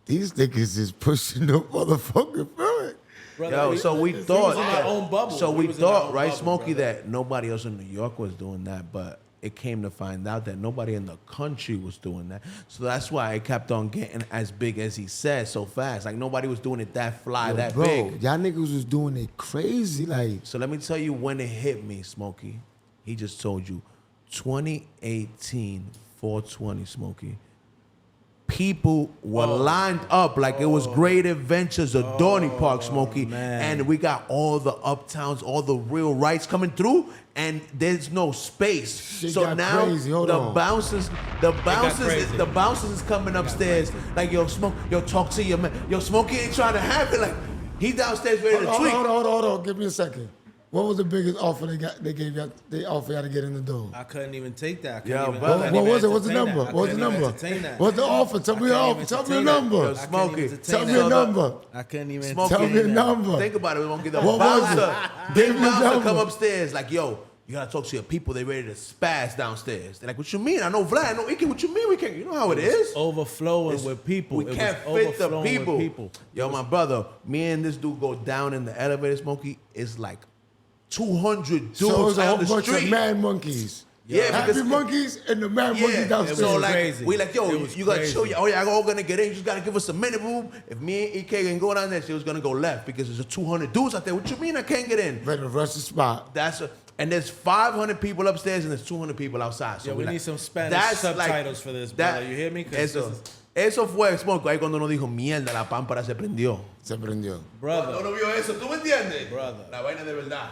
these niggas is pushing the motherfucking foot. Brother, Yo, so we thought was in our own bubble. So we was in our thought, own right, bubble, Smokey, brother. that nobody else in New York was doing that, but it came to find out that nobody in the country was doing that. So that's why it kept on getting as big as he said so fast. Like nobody was doing it that fly, Yo, that bro, big. y'all niggas was doing it crazy. Like, So let me tell you when it hit me, Smokey. He just told you 2018 420, Smokey. People were lined up like it was Great Adventures of Dorney Park, Smokey. man. And we got all the uptowns, all the real rights coming through, and there's no space. Shit So got now crazy. Hold the on. bouncers crazy. the bouncers is coming upstairs like, yo, Smoke, yo, talk to your man. Yo, Smokey ain't trying to have it. Like, he downstairs ready to tweak. hold on. Give me a second. What was the biggest offer they gave you? They offered y'all to get in the door. I couldn't even take that. I couldn't Yo, even, brother. I couldn't What even was it? What's the entertain number? that. I What's the couldn't even number? entertain that. What's the offer? Tell me the I couldn't offer. even Tell me the entertain that. number. Yo, I couldn't Smokey. even entertain Tell me that. a number. I couldn't even Smokey. Tell me a entertain that. number. Think about it, Smokey. The What was it? bouncer, Give big me a bouncer number. come upstairs like, yo, you gotta talk to your people. They ready to spaz downstairs. They're like, what you mean? I know Vlad, I know Icky. What you mean we can't? You know how it is. Overflowing with people. We It can't was fit the overflowing with people. Yo, my brother, me and this dude go down in the elevator, Smokey. It's like 200 dudes So it was a on whole the bunch of street. mad monkeys. Yeah, Happy because- monkeys and the mad monkeys Yeah, downstairs. so like crazy. we like, yo, It was you gotta crazy. show you. Oh yeah, I all gonna get in. You just gotta give us a minute, room. If me and EK can go down there, she was gonna go left because there's a 200 dudes out there. What you mean I can't get in? Ready to rush the spot. And there's 500 people upstairs and there's 200 people outside. So Yeah, we like, need some Spanish that's subtitles for this, brother. You hear me? 'Cause Eso fue, Smoke, ahí cuando uno dijo, mierda, la pámpara se prendió. Se prendió. Brother, Cuando uno vio eso, ¿tú me entiendes? Brother. La vaina de verdad.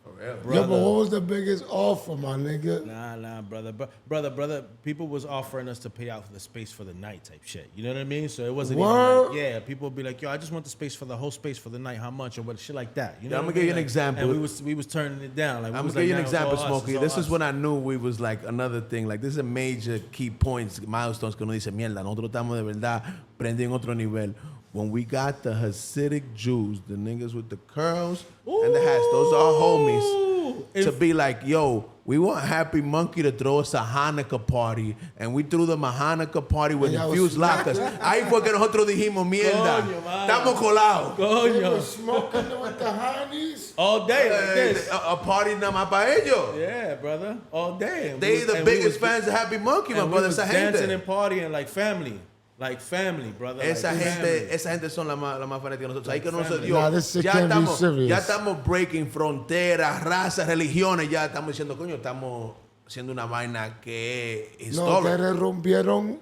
For real. Yo, but what was the biggest offer, my nigga? Nah, brother. People was offering us to pay out for the space for the night type shit. You know what I mean? So it wasn't Word? even like, yeah, people would be like, yo, I just want the space for the whole space for the night. How much or what shit like that? You know? Yeah, I'm what gonna give I you an mean? example. And we was turning it down. Like, we I'm was gonna give you an like, nah, example, it's all us, Smokey. it's This all is us. when I knew we was like another thing. Like, this is a major key points, milestones que uno dice, mierda, nosotros estamos de verdad prendiendo en otro nivel. When we got the Hasidic Jews, the niggas with the curls and the hats, those are our homies. To be like, yo, we want Happy Munkey to throw us a Hanukkah party. And we threw them a Hanukkah party with And y'all infused was latas. Ahí fue que nosotros dijimos, mierda, Coño, mano. estamos colados. They Coño. were smoking with the honeys. All day like this. A party nada más para ellos. Yeah, brother. All day. And They we- the and we biggest was- fans of Happy Munkey, my and we brother. was Esa dancing gente. and partying like family. Like family, brother. Esa like family. gente son la más fanática de nosotros. Ahí que no se family. dio. Nah, this shit can't be serious. Ya estamos breaking fronteras, razas, religiones. Ya estamos diciendo, coño, estamos haciendo una vaina que es No, histórica. ustedes rompieron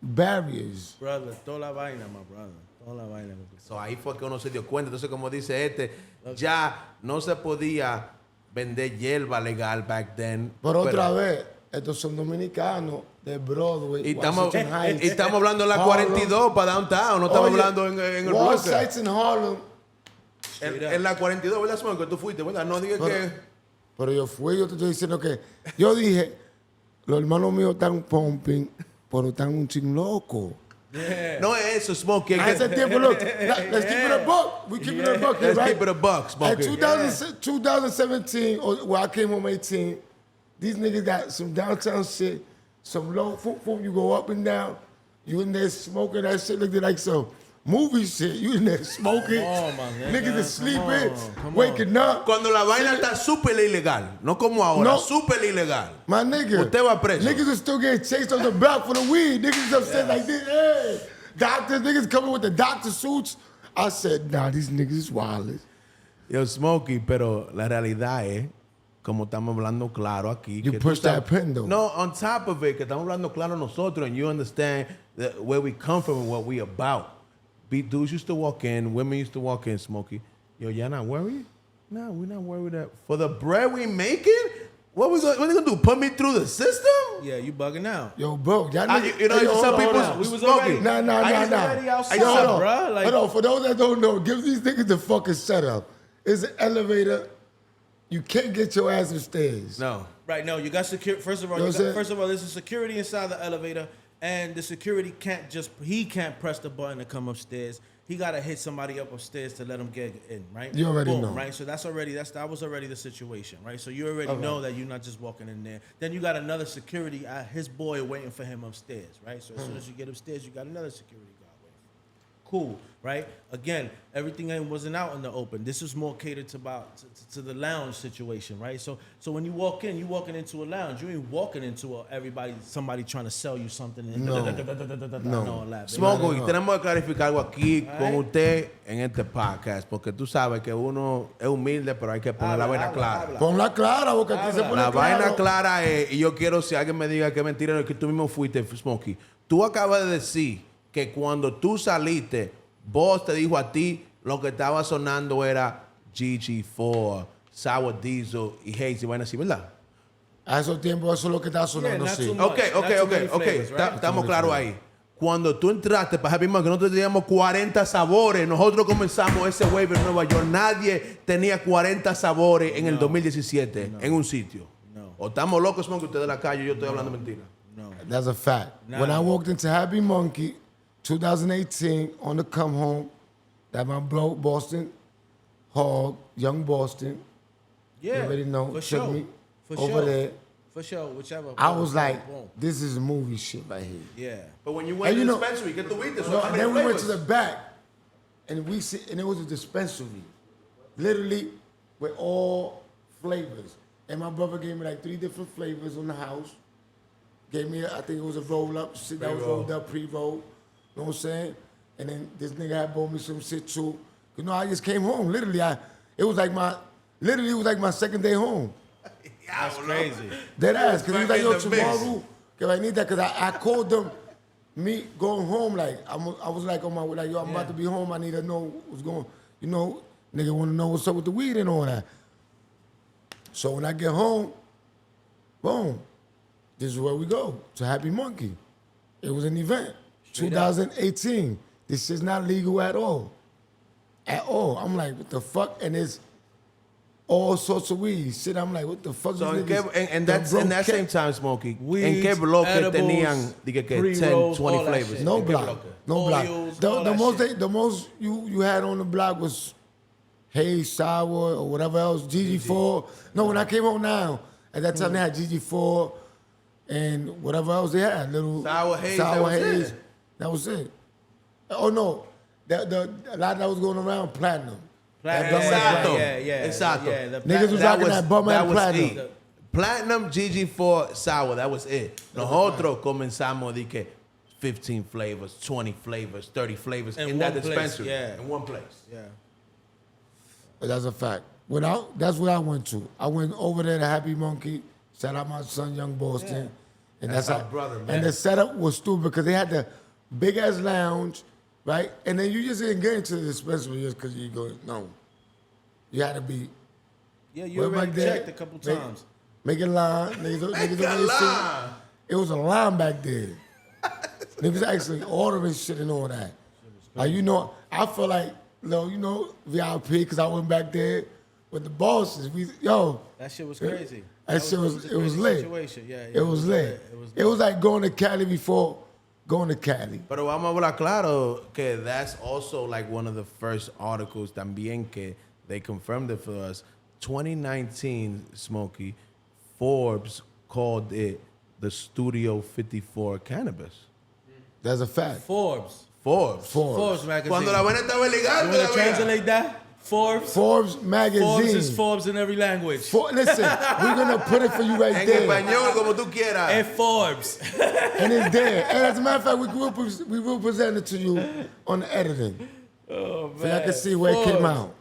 barriers. Brother, toda la vaina, my brother. Toda la vaina. So, ahí fue que uno se dio cuenta. Entonces, como dice ya no se podía vender hierba legal back then. Pero otra vez, estos son dominicanos de Broadway. Y estamos, Washington Heights, y estamos hablando en la Harlem. 42 para downtown. No estamos Oye, hablando en el Wall Brooklyn. Sites in Harlem. En la 42, ¿verdad, Smoke? Que tú fuiste, ¿verdad? No digas que... Pero yo fui, yo te estoy diciendo que... Yo dije, los hermanos míos están pumping, pero están un ching loco. No es eso, Smokey. A ese tiempo, look, let's keep it a buck. We keep it a buck here, Let's right? keep it a buck, At Smokey. 2017, or where I came home 18, these niggas got some downtown shit, some low, you go up and down, you in there smoking that shit, look like some movie shit. You in there smoking, Come on, my nigga. niggas is sleeping, Come on. waking up. Cuando la vaina está súper ilegal, no como ahora, No. súper ilegal. My nigga, Usted va preso. niggas are still getting chased on the block for the weed. Niggas is upset like this. Hey, doctors, niggas coming with the doctor suits. I said, nah, these niggas is wild. Yo, Smokey, pero la realidad es, como estamos hablando claro aquí. You que tú push that sabes- pen, though. No, on top of it, que estamos hablando claro nosotros, and you understand where we come from and what we about. Dudes used to walk in, women used to walk in, Smokey. Yo, y'all not worried? No, we're not worried that for the bread we making. What they gonna do? Put me through the system? Yeah, you bugging out. Yo, bro, y'all I- niggas. you know, Hey, yo, some hold on, people- hold on. We was Smokey. already. Nah. I was already outside, Yo, hold on. bruh. Like, Hold on. For those that don't know, give these niggas the fucking setup. It's an elevator. You can't get your ass upstairs. No. Right, no, you got security. First of all, You know what I'm saying? there's a security inside the elevator, and the security he can't press the button to come upstairs. He gotta hit somebody up upstairs to let him get in, right? You already know. Right? So that was already the situation, right? So you already know that you're not just walking in there. Then you got another security, his boy waiting for him upstairs, right? So as soon as you get upstairs, you got another security guard waiting for you. Cool, right? Again, everything wasn't out in the open. This was more catered to the lounge situation, right? So when you walk in, you're walking into a lounge. You ain't walking into somebody trying to sell you something. And No. all that. Smoke, y tenemos que clarificar algo aquí con usted en este podcast, porque tú sabes que uno es humilde, pero hay que poner la vaina clara. Ponla clara, porque aquí se pone La claro. vaina clara es, y yo quiero si alguien me diga que es mentira, que tú mismo fuiste, Smokey. Tú acabas de decir que cuando tú saliste, vos te dijo a ti, lo que estaba sonando era GG4, Sour Diesel y Hazy, vaina así, ¿verdad? A esos tiempos eso es lo que está sonando, not sí. too much. Ok. Estamos claros ahí. Cuando tú entraste para Happy Munkey, nosotros teníamos 40 sabores. Nosotros comenzamos ese wave en Nueva York. Nadie tenía 40 sabores en el 2017 en un sitio. No. O estamos locos, Smokey, ustedes de la calle, yo estoy hablando mentira. No. That's a fact. When I walked into Happy Munkey, 2018, on the come home, that my bro, Boston, Hog, Young Boston, Yeah, you already know, for took sure. me For over sure. there. For sure, whichever. I was like, boom. this is movie shit right here. Yeah. But when you went And to you the know- dispensary, ¿qué tuviste? No, How and many then we went to flavors? the back, and and it was a dispensary, literally with all flavors. And my brother gave me like 3 different flavors on the house. Gave me, I think it was a roll up, shit that was Pre-roll. rolled up, pre-roll. You know what I'm saying? And then this nigga had bought me some shit too. You know, I just came home. Literally, it was like my second day home. That's crazy. Dead ass, because he was back like, in yo, the mix. tomorrow, because I need that, because I called them, me going home, like, I was like on my way, like, yo, I'm about to be home, I need to know what's going, you know, nigga want to know what's up with the weed and all that. So when I get home, boom, this is where we go, to Happy Munkey. It was an event, Straight up. 2018. This is not legal at all. At all. I'm like, what the fuck? And it's all sorts of weed. Shit, I'm like, what the fuck So is in, this? and that's in that same time, Smokey. ¿En Weeds, qué bloque edibles, tenían dije que 10, pre-rolls, 20 all that flavors? shit. No ¿En qué block. bloque? No block. Oils, The, all the that most shit. the most you had on the block was Haze, Sour, or whatever else, GG4. No, when I came home now, at that time they had GG4 and whatever else they had. Little Sour Haze, that was Haze. it. That was it. Oh no, the a lot that was going around Platinum. That bum ass Exacto. Platinum. Exacto. Yeah, the Niggas was rocking that bum ass Platinum. it. Platinum, GG4, Sour, that was it. Nosotros comenzamos de que 15 flavors, 20 flavors, 30 flavors In in that one place, dispensary. yeah. In one place. Yeah. But that's a fact. That's what I went to. I went over there to Happy Munkey, shout out my son, Young Boston. And That's that's our brother, man. And the setup was stupid because they had the big ass lounge, right? And then you just didn't get into the dispensary just because you go, no. You had to be Yeah, you right already back there, checked a couple make- times. Make a line. Niggas Make a already seen- line. It was a line back there. Niggas actually ordering shit and all that. Like, you know, I feel like, VIP, because I went back there with the bosses. That shit was crazy. That shit was, a it was crazy lit. Situation. Yeah, It was lit. It was like going to Cali before going to Cali. Pero vamos a hablar claro que that's also like one of the first articles también que they confirmed it for us. 2019, Smokey, Forbes called it the Studio 54 cannabis. That's a fact. Forbes Forbes magazine. Cuando la vaina estaba You ligando, want to translate that? Forbes. Forbes magazine. Forbes is Forbes in every language. Listen, we're gonna put it for you right en there. español, como tú quieras. And Forbes. And it's there. And as a matter of fact, we will present it to you on the editing. Oh, So y'all can see where it came out.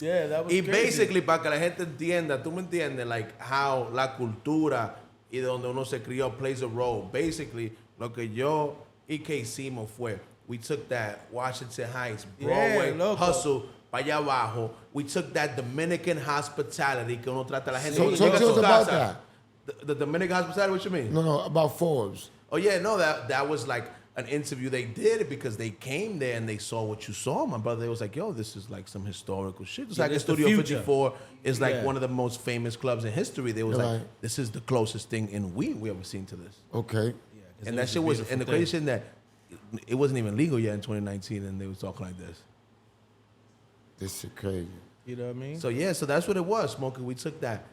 Yeah, that was Y crazy. basically, para que la gente entienda, tú me entiendes, like how la cultura y donde uno se crió plays a role. Basically, lo que yo y que hicimos fue, we took that Washington Heights, Broadway, loco. hustle, para allá abajo. We took that Dominican hospitality que uno trata a la gente. So que talk llega a to su us about casa. The Dominican hospitality, what you mean? No, about Forbes. Oh yeah, no, that was like an interview they did it because they came there and they saw what you saw. My brother, they was like, yo, this is like some historical shit. It's like Studio 54 is like one of the most famous clubs in history. They was like, this is the closest thing in weed we ever seen to this. Okay. Yeah, and that shit was, and the crazy shit that it wasn't even legal yet in 2019 and they was talking like this. This shit crazy. You know what I mean? So yeah, so that's what it was, Smokey. We took that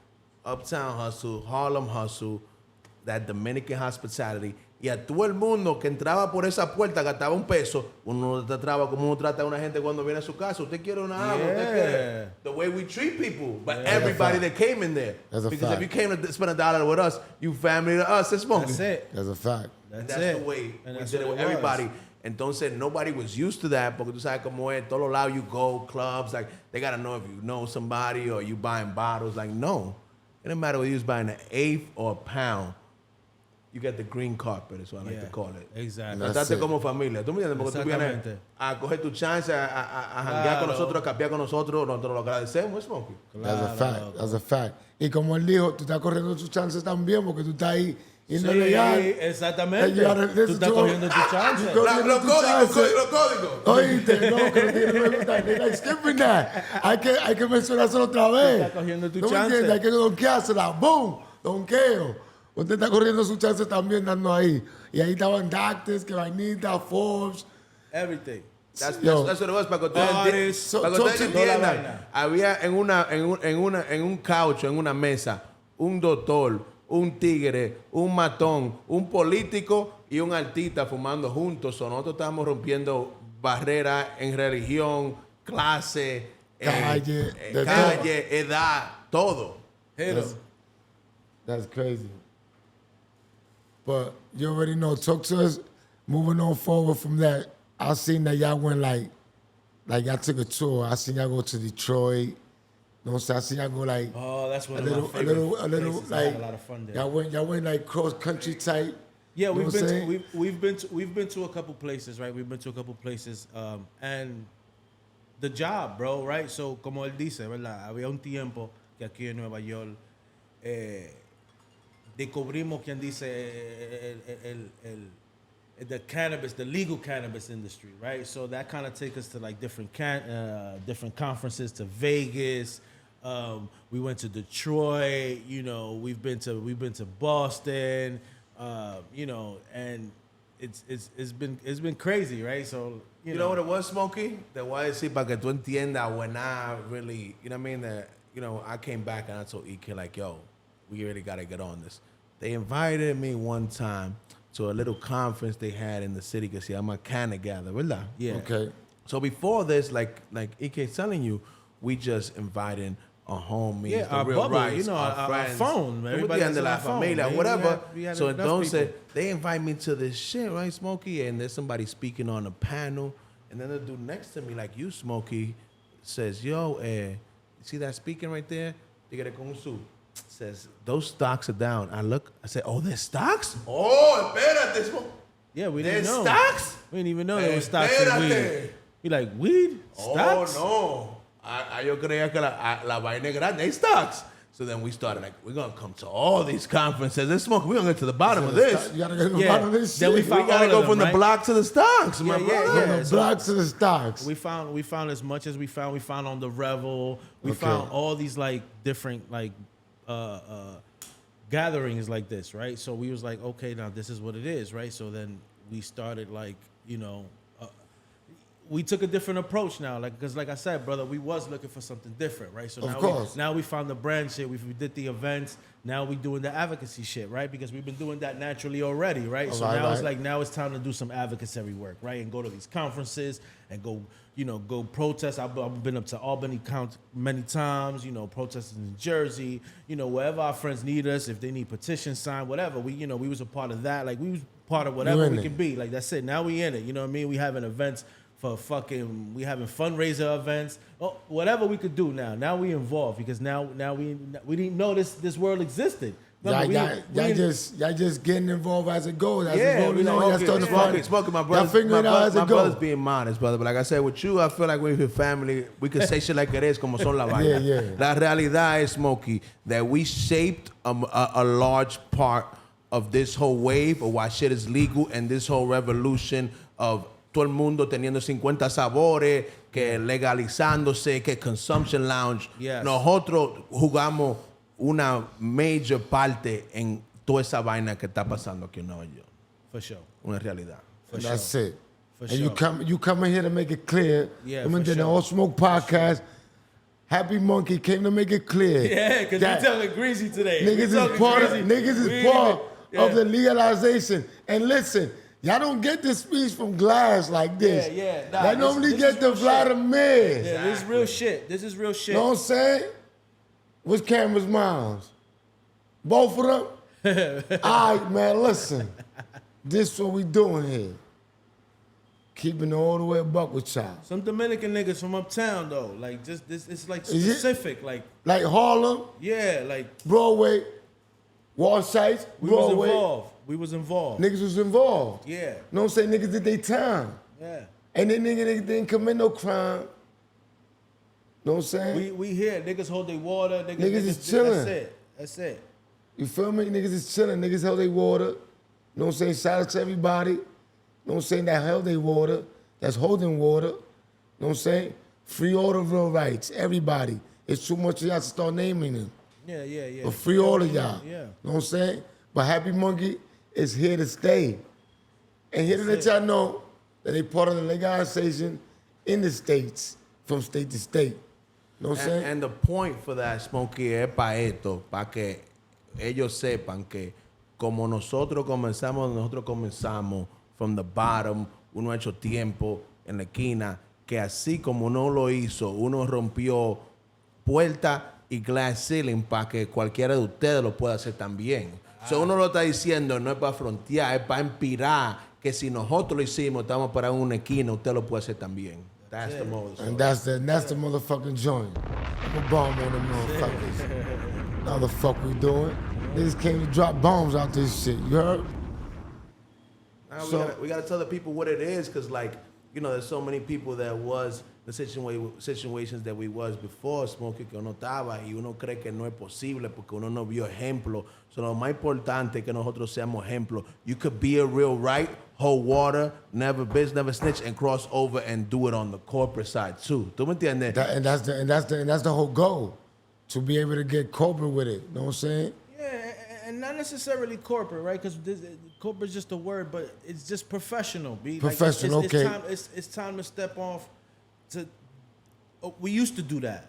Uptown hustle, Harlem hustle, that Dominican hospitality, y a todo el mundo que entraba por esa puerta gastaba $1. Uno trataba como uno trata a una gente cuando viene a su casa. Usted quiere una agua, usted quiere. The way we treat people, but everybody that came in there. That's a because fact. if you came to spend $1 with us, you family to us. It's Smokey. That's it. That's a fact. That's the way we did it with everybody. Entonces, nobody was used to that porque tú sabes cómo es. Todos los lados you go, clubs, like, they got to know if you know somebody or you buying bottles. Like, no. It didn't matter whether you was buying an eighth or a pound. You get the green carpet, is what I like to call it. Exactly. Trataste como familia. ¿Tú me entiendes? Porque tú vienes a coger tu chance, a janguear con nosotros, a capear con nosotros. Nosotros lo agradecemos, Smokey. That's a fact. That's a fact. Y como él dijo, tú estás corriendo tus chances también porque tú estás ahí. Y no es legal. Exactamente. Tú estás cogiendo tu chance. Los códigos. Oíste, no, que no me gusta. They're like skipping that. Hay que mencionárselo otra vez. Tú estás cogiendo tu ¿No me chance. entiendes? Hay que donkeársela. ¡Boom! Donqueo. Usted está corriendo su chance también dando ahí. Y ahí estaban Doctors, que vainita, Forbes. Everything. That's what it was, para que ustedes entiendan. Había en un caucho, en una mesa, un doctor, un tigre, un matón, un político y un artista fumando juntos. So, nosotros estábamos rompiendo barreras en religión, clase, calle, edad, todo. That's crazy. But you already know, talk to us, moving on forward from that. I seen that y'all went like y'all took a tour. I seen y'all go to Detroit. You know what I'm saying? I seen y'all go like that's one of a my favorite places. like I had a lot of fun there. Y'all went like cross country type. Yeah, we've been to a couple places, right? We've been to a couple places, and the job, bro, right? So como él dice, ¿verdad? Había un tiempo que aquí en Nueva York descubrimos, quien dice, the cannabis, the legal cannabis industry, right? So that kind of take us to like different conferences, to Vegas. We went to Detroit. You know, we've been to Boston. You know, and it's been crazy, right? So you know what it was, Smokey? Te voy a decir para que tú entiendas when I really, you know what I mean? That, you know, I came back and I told EK like, yo, we really got to get on this. They invited me one time to a little conference they had in the city que se llama Canna Gather, ¿verdad? Yeah. Okay. So before this, like EK's telling you, we just invited our homies, the our real bubble, rights, you know, our friends, phone, everybody has la a phone, familia, man. whatever. We had So enough entonces, people. they invite me to this shit, right, Smokey? And there's somebody speaking on a panel. And then the dude next to me, like you, Smokey, says, yo, you see that speaking right there? Tigre con un suit. Says, those stocks are down. I look, I said, oh, there's stocks? Oh, espérate, Smokey. Yeah, we didn't There's know. stocks? We didn't even know there was stocks in weed. We like, weed? Stocks? Oh, no. Yo creía que la vaina es grande. Hay stocks. So then we started like, we're going to come to all these conferences. Let's smoke. We're going to get to the bottom of this. You got to get to the bottom of this Then shit. we found We got to all go of from them, the right? block to the stocks, my Yeah, brother. yeah. From the blocks to the stocks. We found as much as we found. We found on the Revel. We Okay. found all these like different like gatherings like this, right? So we was like, okay, now this is what it is, right? So then we started like, you know, we took a different approach now, like because like I said, brother, we was looking for something different, right? So now we found the brand shit. We did the events. Now we doing the advocacy shit, right? Because we've been doing that naturally already, right? So now it's like now it's time to do some advocacy work, right? And go to these conferences and go, you know, go protest. I've been up to Albany County many times, you know, protesting in Jersey, you know, wherever our friends need us, if they need petitions signed, whatever. We, you know, we was a part of that. Like we was part of whatever we can be. Like that's it. Now we in it. You know what I mean? We having events. We having fundraiser events, whatever we could do now. Now we involved because now we didn't know this world existed. Y'all just getting involved as it goes. As it goes, we like, smoking. My brother's being modest, brother. But like I said, with you, I feel like we're your family. We can say shit like it is, como son la vaina. Yeah. La realidad is, Smokey, that we shaped a large part of this whole wave of why shit is legal and this whole revolution of todo el mundo teniendo 50 sabores, que legalizándose, que consumption lounge. Yes. Nosotros jugamos una major parte en toda esa vaina que está pasando aquí en Nueva York. For sure. Una realidad. For And that's sure. it. For And sure. you come in here to make it clear. Yeah, I mean, for the sure. All Smoke Podcast, Happy Monkey came to make it clear. Yeah, because that you're talking greasy today. Niggas is part of the legalization. And listen, y'all don't get this speech from Glass like this. Yeah. Nah, Y'all normally this get is the real shit. Vladimir. Yeah, this is real shit. This is real shit. You know what I'm saying? Which camera's mine? Both of them? All right, man, listen. This is what we doing here. Keeping it all the way a buck with y'all. Some Dominican niggas from uptown though, like just this, it's like Is it? specific, like Like Harlem, yeah, like Broadway, Wall Sites, we was Broadway. involved. We was involved. Niggas was involved. Yeah, You know what I'm saying? Niggas did their time. yeah. And then niggas didn't commit no crime. Know what I'm saying? We here. Niggas hold their water. Niggas is chilling. That's it. You feel me? Niggas is chilling. Niggas held their water. Know what I'm saying? Shout out to everybody. Know what I'm saying? That held their water. That's holding water. Know what I'm saying? Free all of real rights. Everybody. It's too much of y'all to start naming them. Yeah. But free all of y'all. Yeah. Know what I'm saying? But Happy Monkey is here to stay. And here to let That's y'all know that they part of the legalization in the states, from state to state. Know what I'm saying? And the point for that, Smokey, es para esto, para que ellos sepan que como nosotros comenzamos from the bottom, uno ha hecho tiempo en la esquina, que así como uno lo hizo, uno rompió puerta y glass ceiling para que cualquiera de ustedes lo pueda hacer también. So uno lo está diciendo, no es para frontear, es para inspirar que si nosotros lo hicimos, estamos para una esquina, usted lo puede hacer también. That's the most. And that's the motherfucking joint. I'm a bomb on them motherfuckers. Now the fuck we doing? Niggas came to drop bombs out this shit. You heard? Now we gotta tell the people what it is, because like, you know, there's so many people that was the situations that we was before, Smokey, que uno estaba y uno cree que no es posible porque uno no vio ejemplo. So lo más importante es que nosotros seamos ejemplo. You could be a real right, hold water, never bitch, never snitch, and cross over and do it on the corporate side too. ¿Tú me entiendes? And that's the whole goal, to be able to get corporate with it. Know what I'm saying? Yeah, and not necessarily corporate, right? Because corporate is just a word, but it's just professional. Professional, like, okay. It's time to step off. We used to do that.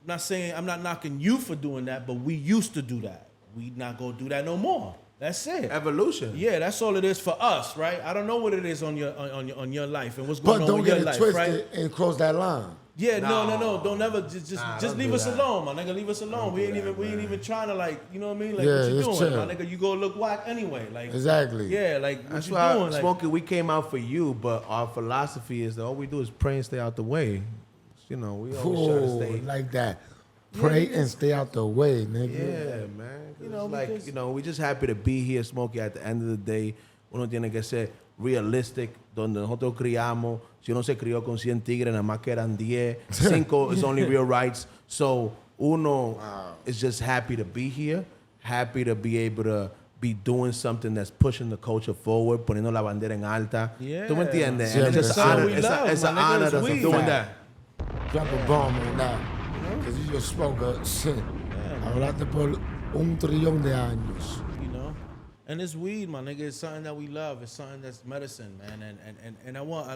I'm not knocking you for doing that, but we used to do that. We not gonna do that no more. That's it. Evolution. Yeah, that's all it is for us, right? I don't know what it is on your life and what's going But on don't with get your it life, twisted right? and cross that line. Yeah, no. No. Don't ever just don't leave do us that. alone, my nigga. Leave us alone. We ain't even trying to, like, you know what I mean? Like, Yeah, what you it's doing, chill. my nigga? You go look whack anyway. Like, Exactly. yeah, like what That's you why, doing? Like, Smokey, we came out for you, but our philosophy is that all we do is pray and stay out the way. You know, we always try to Ooh, stay. like that. Pray and stay out the way, nigga. Yeah, man. You know, Like, because- you know, we just happy to be here, Smokey. At the end of the day, uno tiene que ser realistic. Donde nosotros criamos, si uno se crió con 100 tigres, nada más que eran 10. 5 is only real rights. So, uno is just happy to be here, happy to be able to be doing something that's pushing the culture forward, poniendo la bandera en alta. Yeah. ¿Tú me entiendes? Yeah, And it's just man. honor, We it's love, it's an my nigga, honor it's that's we. doing Fact. that. Drop a bomb on that. Because you just spoke a shit. Hablaste por 1 trillón de años. you know, and it's weed, my nigga. It's something that we love. It's something that's medicine, man. And I want,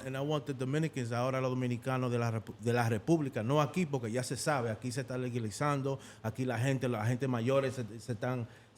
and I want the Dominicans, ahora los dominicanos de la República, no aquí porque ya se sabe, aquí se está legalizando, aquí la gente mayores se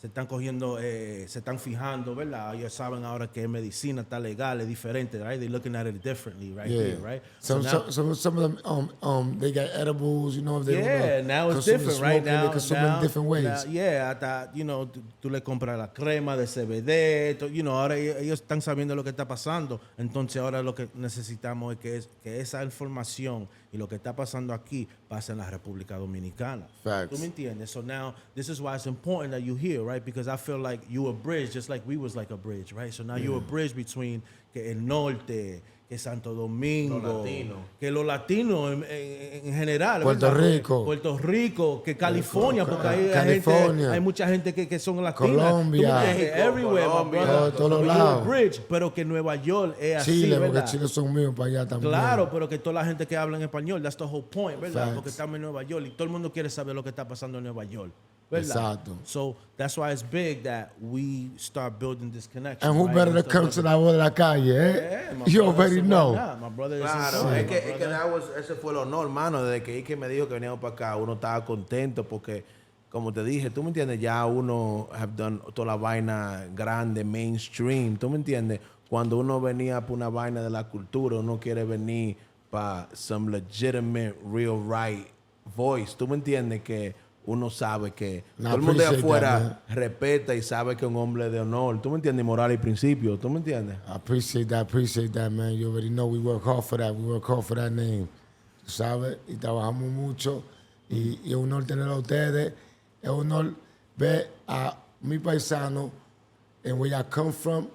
están cogiendo, se están fijando, ¿verdad? Ellos saben ahora que es medicina, está legal, es diferente, right? They're looking at it differently, right? Yeah. Here, right? Some of them, they got edibles, you know, if they Yeah, now it's different, right? Now, they consume in different ways. Now, yeah, hasta, you know, tú le compras la crema de CBD, you know, ahora ellos están sabiendo lo que está pasando. Entonces ahora lo que necesitamos es que esa información y lo que está pasando aquí pase en la República Dominicana. Facts. ¿Tú me entiendes? So now, this is why it's important that you're here, right? Because I feel like you a bridge, just like we was like a bridge, right? So now you're a bridge between que el norte, que Santo Domingo, Los latinos. que los latinos en general, Puerto ¿verdad? Rico. Puerto Rico, que California, porque hay California. hay mucha gente que son latinas. Colombia. Tú me entiendes, everywhere, my Colombia. brother. Todos los We lados. do a bridge, pero que Nueva York es así, Chile, porque ¿verdad? Chile son míos para allá también. Claro, pero que toda la gente que habla en español, that's the whole point, ¿verdad? Facts. Porque estamos en Nueva York y todo el mundo quiere saber lo que está pasando en Nueva York, ¿verdad? Exacto. So that's why it's big that we start building this connection. And who right? better to And come to la voz de la calle, eh? Yeah, my You brother, already so know. why not? My brother is Claro, insane, es my que brother. ese fue el honor, hermano. Desde que Ike me dijo que veníamos para acá, uno estaba contento porque, como te dije, tú me entiendes, ya uno have done toda la vaina grande, mainstream, tú me entiendes. Cuando uno venía para una vaina de la cultura, uno quiere venir para some legitimate, real right voice, tú me entiendes, que uno sabe que No, todo el mundo de appreciate afuera that, respeta y sabe que es un hombre de honor, tú me entiendes, moral y principio, tú me entiendes. I appreciate that, man. You already know we work hard for that. We work hard for that name. Tú sabes, y trabajamos mucho. Y es un honor tener a ustedes. Es un honor ver a mi paisano and where y'all come from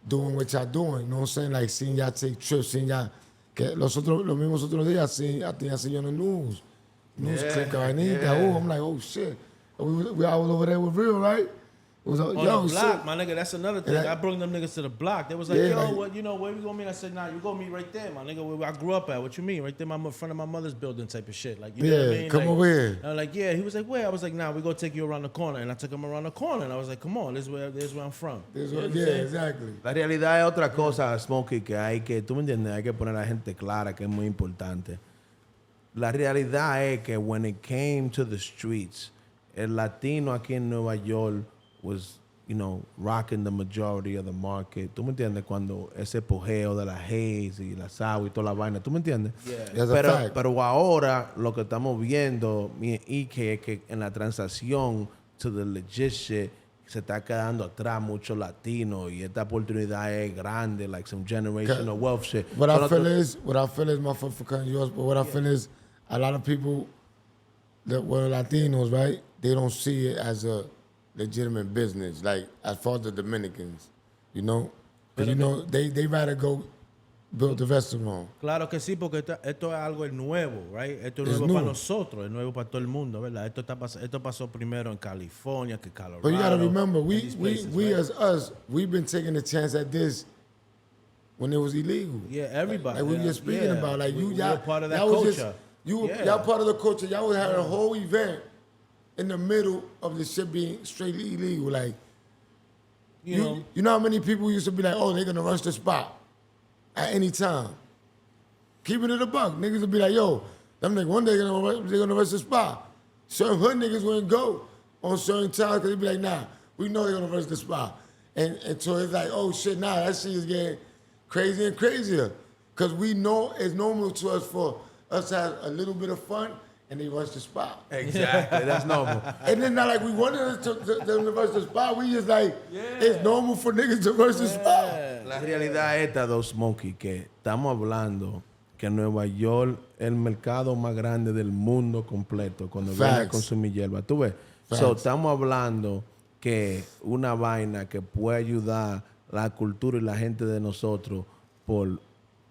doing what y'all doing. You know what I'm saying? Like, seeing y'all take trips, seeing y'all... Que los mismos otros días, I think I seen you on the news. News clip, vainita. yeah. Oh, I'm like, oh, shit. We all over there with Real, right? It was On yo, the block, shit. my nigga, that's another thing. And I brought them niggas to the block. They was like, Yeah, yo, like- what, you know, where we gonna meet? I said, nah, you gonna meet right there, my nigga, where I grew up at. What you mean? Right there, in front of my mother's building type of shit. Like, you know what I Yeah, mean? come like, over here. I was like, yeah. He was like, where? I was like, nah, we gonna take you around the corner. And I took him around the corner. And I was like, come on, this is where I'm from. This You know one, what I'm yeah, saying? exactly. La realidad es otra cosa, Smokey, que hay que, tú me entiendes, hay que poner a la gente clara, que es muy importante. La realidad es que when it came to the streets, el latino aquí en Nueva York was, you know, rocking the majority of the market. ¿Tú me entiendes? Cuando ese pojeo de la haze y la agua y toda la vaina, ¿tú me entiendes? Yeah. That's a fact. Pero ahora lo que estamos viendo, y que es que en la transacción to the legit shit, se está quedando atrás mucho latino y esta oportunidad es grande, like some generational wealth shit. What I So feel is, my foot for cutting yours, but what I feel is a lot of people that were Latinos, right? They don't see it as a legitimate business, like as far as the Dominicans, you know? Because, you know, they rather go build the restaurant. Claro que sí, porque esto es algo nuevo, right? Esto es It's nuevo para new. nosotros, es nuevo para todo el mundo, ¿verdad? Esto pasó primero en California que Colorado. But you got to remember, and these places, we right? as us, we've been taking a chance at this when it was illegal. Yeah, everybody. Like we were just speaking Yeah. about, like We're y'all part of that y'all was culture. Y'all Yeah. part of the culture. Y'all was having a whole event in the middle of the shit being straight illegal. Like You know, you know how many people used to be like, oh, they're gonna rush the spot at any time. Keeping it a buck, niggas would be like, yo, them niggas one day they're gonna rush the spot. Certain hood niggas wouldn't go on certain times because they'd be like, nah, we know they're gonna rush the spot. And so it's like, oh shit, nah, that shit is getting crazier and crazier. Because we know it's normal to us for us to have a little bit of fun and they rush the spot. Exactly, that's normal. And it's not like we wanted them to rush the spot. We just like, it's normal for niggas to rush the spot. La realidad es esta, dos Smokey, que estamos hablando que Nueva York es el mercado más grande del mundo completo cuando viene a Facts. consumir hierba. ¿Tú ves? Facts. So, estamos hablando que una vaina que puede ayudar la cultura y la gente de nosotros por,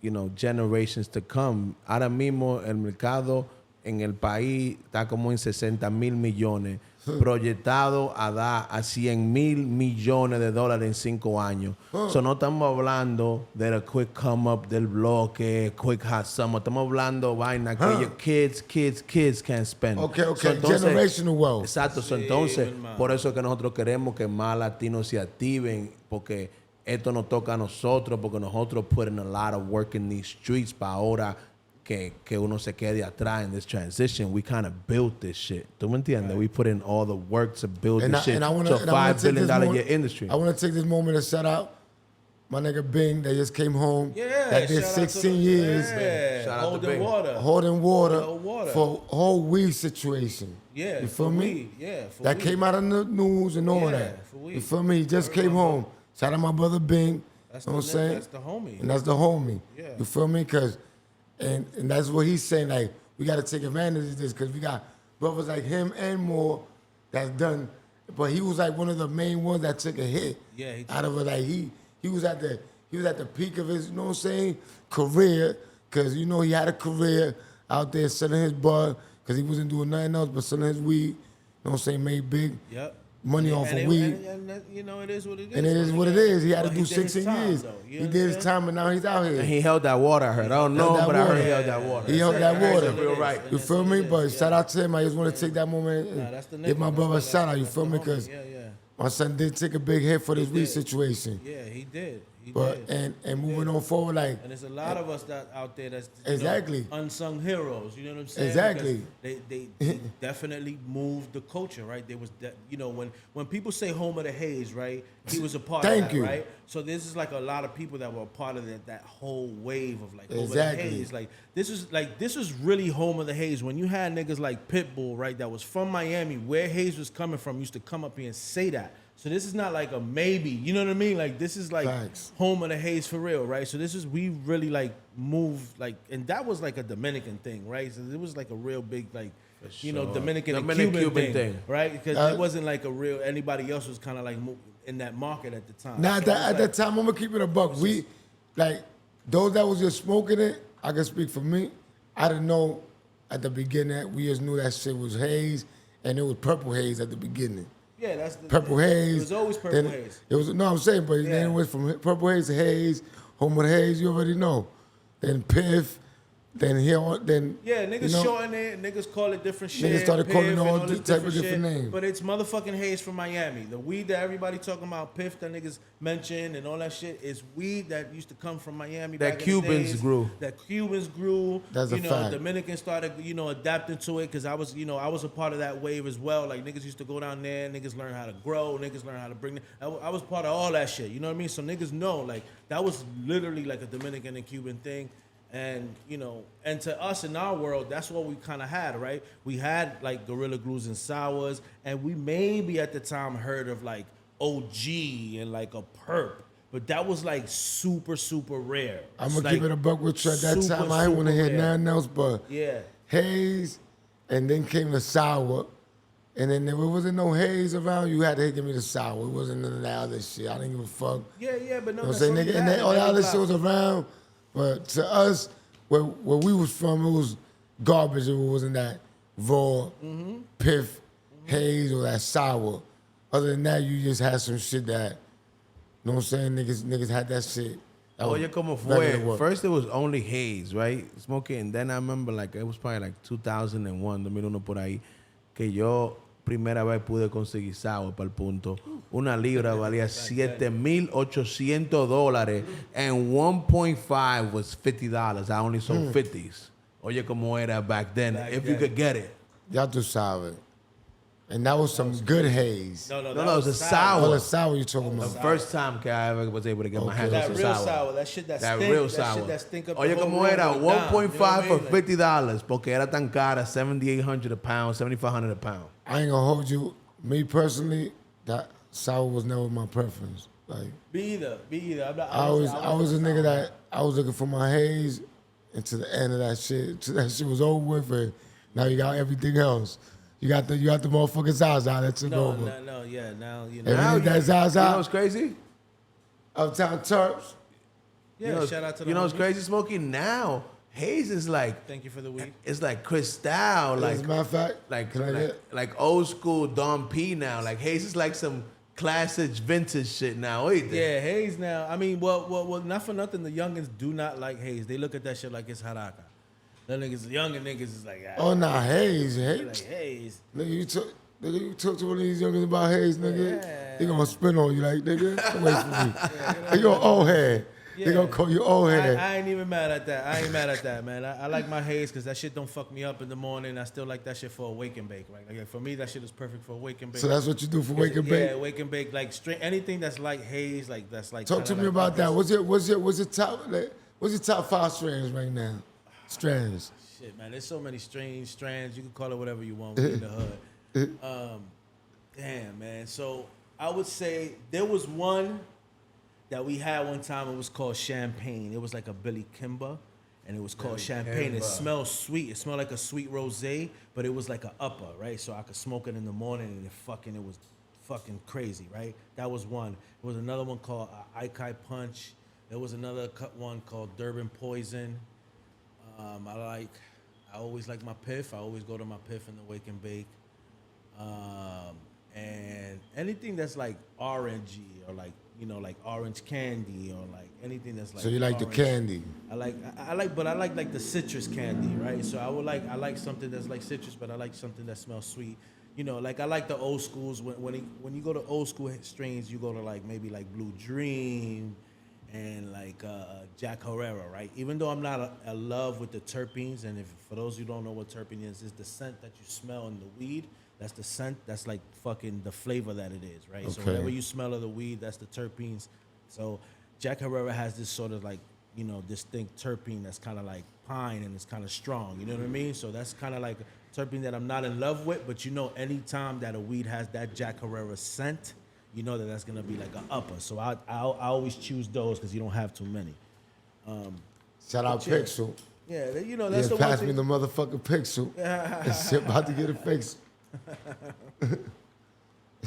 you know, generations to come. Ahora mismo el mercado en el país está como en 60 mil millones, proyectado a dar a 100 mil millones de dólares en 5 años. So no estamos hablando de a quick come up del bloque, quick hot summer. Estamos hablando vaina que your kids can't spend. Okay, So, entonces, generational wealth. Exacto. So, entonces, por eso es que nosotros queremos que más latinos se activen, porque esto nos toca a nosotros, porque nosotros putting a lot of work in these streets para ahora que uno se quede atrás in this transition. We kind of built this shit. ¿Tú me entiendes? Right. We put in all the work to build this shit I wanna, to a $5 billion year industry. I want to take this moment to shout out my nigga Bing that just came home. Yeah, that did shout out 16 years. Yeah, Shout out to holding Bing. water. Holding water, Hold water. for whole weed situation. Yeah, you feel for me? weed. Yeah, for that weed. came out in the news and all Yeah, that. for weed. You feel me? He just came home. Shout out my brother Bing. That's You know what I'm saying? That's the homie. And that's the homie. Yeah. You feel me? Cause, and that's what he's saying. Like we got to take advantage of this because we got brothers like him and more that's done. But he was like one of the main ones that took a hit. Yeah, he out of it. Like he was he was at the peak of his, you know what I'm saying, career, because, you know, he had a career out there selling his bud, because he wasn't doing nothing else but selling his weed, you know what I'm saying, made big Yep. money off of weed. And that, you know, it is what it is. And it is what it is. He had to do 16 years. He He did his time, and now he's out here. And he held that water, I heard. I don't know, that but I heard water. he held that water. He held that water. Real right. You feel me? But shout out to him. I just want to take that moment and That's the give my nigga. brother a That's shout out. You that's feel the me? homie. Because Yeah. my son did take a big hit for this weed did. situation. Yeah, he did. He But did. and moving on forward, like And there's a lot of us that out there that's Exactly. unsung heroes. You know what I'm saying? Exactly. Because they definitely moved the culture, right? There was that, you know, when people say home of the Haze, right? He was a part of Thank that, you. right? So this is like a lot of people that were a part of that whole wave of like home Exactly. of the Haze. Like this was really home of the Haze when you had niggas like Pitbull, right? That was from Miami, where Haze was coming from, used to come up here and say that. So this is not like a maybe, you know what I mean? Like this is like Facts. home of the Haze for real, right? So this is, we really like moved like, and that was like a Dominican thing, right? So it was like a real big like, you know, sure. Dominican and Dominican Cuban Cuban thing, thing. right? Because it wasn't like a real, anybody else was kind of like in that market at the time. now So at that time, I'm gonna keep it a buck. We like those that was just smoking it. I can speak for me. I didn't know at the beginning. We just knew that shit was haze, and it was purple haze at the beginning. yeah, that's the Purple haze. It was always purple then haze. It was no, I'm saying, but Yeah. then it went from purple haze to haze, home of the haze. You already know. Then Piff. Then Yeah, niggas you know, shorten it, niggas call it different shit. Niggas started Piff calling it and all this type of different names. But it's motherfucking Haze from Miami. The weed that everybody talking about, Piff that niggas mentioned and all that shit is weed that used to come from Miami. That back in the Cubans days. grew. That Cubans grew. That's a you know, fact. Dominicans started, you know, adapting to it because I was a part of that wave as well. Like niggas used to go down there, niggas learn how to grow, niggas learn how to bring. I was part of all that shit. You know what I mean? So niggas know like that was literally like a Dominican and Cuban thing. And, you know, and to us in our world, that's what we kind of had, right? We had like Gorilla Glues and Sours, and we maybe at the time heard of like OG and like a Perp, but that was like super, super rare. I'm It's gonna like keep it a buck with you. At that super, time, I didn't want to super hear rare. nothing else but Yeah. haze, and then came the sour. And then there wasn't no haze around. You had to give me the sour. It wasn't none of that other shit. I didn't give a fuck. Yeah, but no, You know what I'm that's saying, all you nigga? And had then all in that every other block. shit was around. But to us, where we was from, it was garbage. It wasn't that raw, piff, haze, or that sour. Other than that, you just had some shit that, you know what I'm saying? Niggas had that shit. That was Oye, como regular fue. work. First it was only haze, right? Smoking. And then I remember like it was probably like 2001, 2001 por ahí, que yo primera vez pude conseguir sour para el punto. Una libra valía $7,800 and 1.5 was $50. I only sold 50s. Oye, como era back then, if you could get it. Y'all too sour. And that was some good haze. No, No, that it was a Oh, sour. the sour you talking The about. first time que I ever was able to get my hands on That some real sour. sour, that shit that That stink, real that sour. shit that stink up Oye, the whole como room era went down, you know what I 1.5 mean? for Like- $50 porque era tan cara, $7,800 a pound, $7,500 a pound. I ain't gonna hold you. Me personally, that sour was never my preference. Like Be either. I'm not, I was a wasn't nigga sour. that I was looking for my haze until the end of that shit. Till that shit was over with, and now you got everything else. You got the motherfucking Zaza that took No, over. yeah, now you If know. you need that You know Zaza, what's crazy? Uptown Terps. Yeah, You know, shout out to the you know what's homies. crazy, Smokey? Now, haze is like, Thank you for the weed. it's like Cristal, As like, a matter of fact, like, can I like, get? like old school Dom P now. Like, haze is like some classic vintage shit now. What do you think? Yeah, Haze now. I mean, well, not for nothing. The youngins do not like Haze. They look at that shit like it's haraka. The younger niggas is like, Oh nah, haze, like haze. Haze. Nigga, you talk to one of these youngins about haze, nigga. Yeah. They gonna spin on you like, nigga. Get away from me. They gonna old head. They gonna call you old head. I ain't even mad at that. I ain't mad at that, man. I like my Haze because that shit don't fuck me up in the morning. I still like that shit for a wake and bake. Like for me, that shit is perfect for a wake and bake. So that's what you do for wake and Yeah, bake. wake and bake. Like anything that's like Haze, like that's like. Talk to kinda me like about that. What's your top 5 strands right now? Strands. Shit, man. There's so many strands. You can call it whatever you want. We in the hood. Damn, man. So I would say there was one that we had one time. It was called Champagne. It was like a Billy Kimber, and it was called Champagne. Kimber. It smelled sweet. It smelled like a sweet rosé, but it was like an upper, right? So I could smoke it in the morning, and it was fucking crazy, right? That was one. There was another one called Ikai Punch. There was another one called Durban Poison. I always like my Piff. I always go to my Piff in the Wake and Bake. And anything that's like orangey or like, you know, like orange candy or like anything that's like. So you like orange. the candy? I like the citrus candy, right? So I like something that's like citrus, but I like something that smells sweet. You know, like I like the old schools. When you go to old school strains, you go to like maybe like Blue Dream and like Jack Herrera, right? Even though I'm not a love with the terpenes, and if for those who don't know what terpene is the scent that you smell in the weed. That's the scent. That's like fucking the flavor that it is, right? So Okay. whenever you smell of the weed, that's the terpenes. So Jack Herrera has this sort of like, you know, distinct terpene that's kind of like pine and it's kind of strong. You know what I mean? So that's kind of like a terpene that I'm not in love with. But you know, anytime that a weed has that Jack Herrera scent, you know that that's gonna be like an upper. So I always choose those because you don't have too many. Shout out yeah. Pixel. Yeah, you know that's Yeah, the one pass me thing. the motherfucking Pixel. That shit about to get a fix.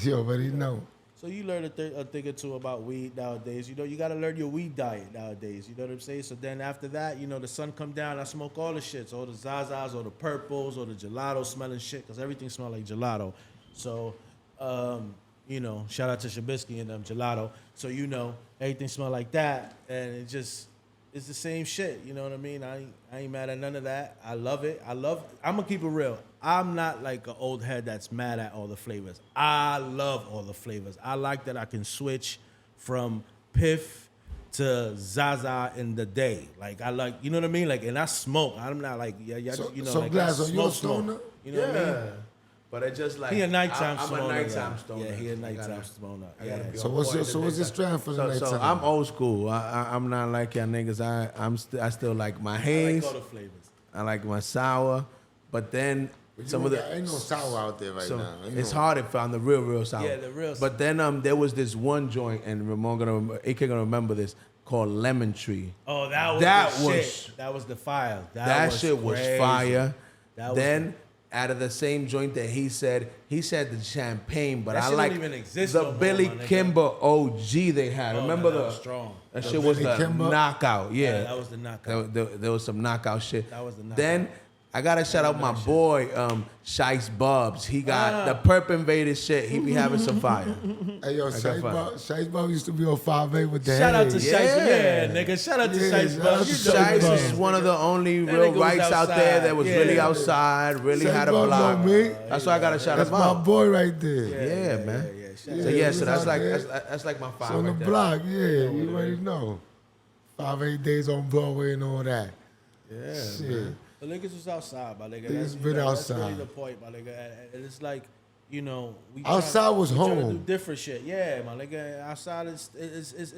You already know. So you learn a thing or two about weed nowadays. You know, you got to learn your weed diet nowadays. You know what I'm saying? So then after that, you know, the sun come down, I smoke all the shits, all the Zazas, or the purples, or the gelato smelling shit, because everything smell like gelato. So, you know, shout out to Shabisky and them gelato. So, you know, everything smell like that, and it's the same shit. You know what I mean? I ain't mad at none of that. I love it. I'm gonna keep it real. I'm not like an old head that's mad at all the flavors. I love all the flavors. I like that I can switch from Piff to Zaza in the day. Like I like, you know what I mean? Like, and I smoke. I'm not like, yeah, So, you know, so like Glass, I are you a smoke. stoner? You know what I mean? But it's just like He a nighttime I'm stoner. a nighttime yeah. stoner. Yeah, he a I nighttime gotta- stoner. I gotta Yeah. be So on what's point your at so the what's your daytime. strand for the nighttime? So I'm old school. I'm not like y'all niggas. I still like my I haze. like all the flavors. I like my sour. But then some of the ain't no sour out there right so now. Ain't it's no- hard to find the real sour. Yeah, the real But then there was this one joint, and AK gonna remember this, called Lemon Tree. Oh, that was That the was- shit. That was the fire. That shit was crazy. fire. That was Then out of the same joint that he said the champagne, but That I shit like don't even exist the no more, Billy my nigga. Kimber OG they had. Oh, Remember that the was strong. That The shit was Billy the Kimber? knockout. Yeah, that was the knockout. There was some knockout shit. That was the knockout. Then I gotta shout out my boy Shice Bubs. He got the Perp Invaded shit. He be having some fire. Hey yo, got fire. Shice Bob used to be on 5A with the Shout out haze. to Yeah. Shice. Yeah, nigga. Shout out to Yeah, Shice shout Bub. out to You know Shice Shice the Bub. is man, one of the only That real nigga was rights out there outside. that was Yeah. really outside, really Shice had a Bub block. know me. That's why I gotta shout That's him my out. boy right there. Yeah, man. Yeah. So Yeah, yeah, he's so that's out like there. that's like my It's five on the right there. block, yeah. You already know. 5A days on Broadway and all that. Yeah, Shit. man. The niggas was outside, my nigga. Niggas That's, been That's really outside. the point, my nigga. And it's like, you know, we Outside was we tryna do home. different shit. Yeah, my nigga. Outside is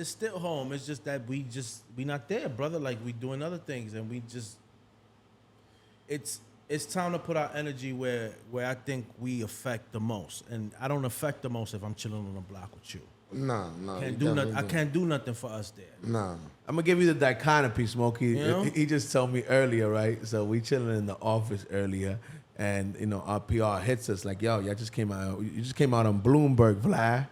still home. It's just that we not there, brother. Like we doing other things, and we just it's time to put our energy where I think we affect the most. And I don't affect the most if I'm chilling on the block with you. Nah. Can't you do nothing. definitely I don't. can't do nothing for us there. Nah. I'm gonna give you the dichotomy, Smokey. You know? He just told me earlier, right? So we chilling in the office earlier, and you know our PR hits us like, "Yo, y'all just came out. You just came out on Bloomberg, Vlad."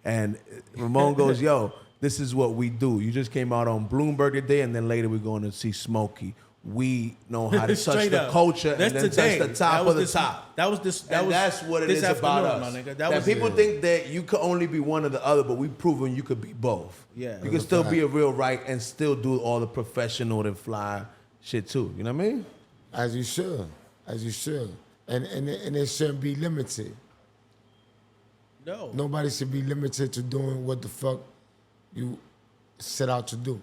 And Ramon goes, "Yo, this is what we do. You just came out on Bloomberg today, and then later we're going to see Smokey. We know how to touch Straight the up. culture That's and then today. touch the top That was of the this- top." That was this. And that's what it this is about afternoon, us. my nigga. That people think that you could only be one or the other, but we've proven you could be both. Yeah. You can still be a real right and still do all the professional and fly shit too. You know what I mean? As you should. And it shouldn't be limited. No. Nobody should be limited to doing what the fuck you set out to do.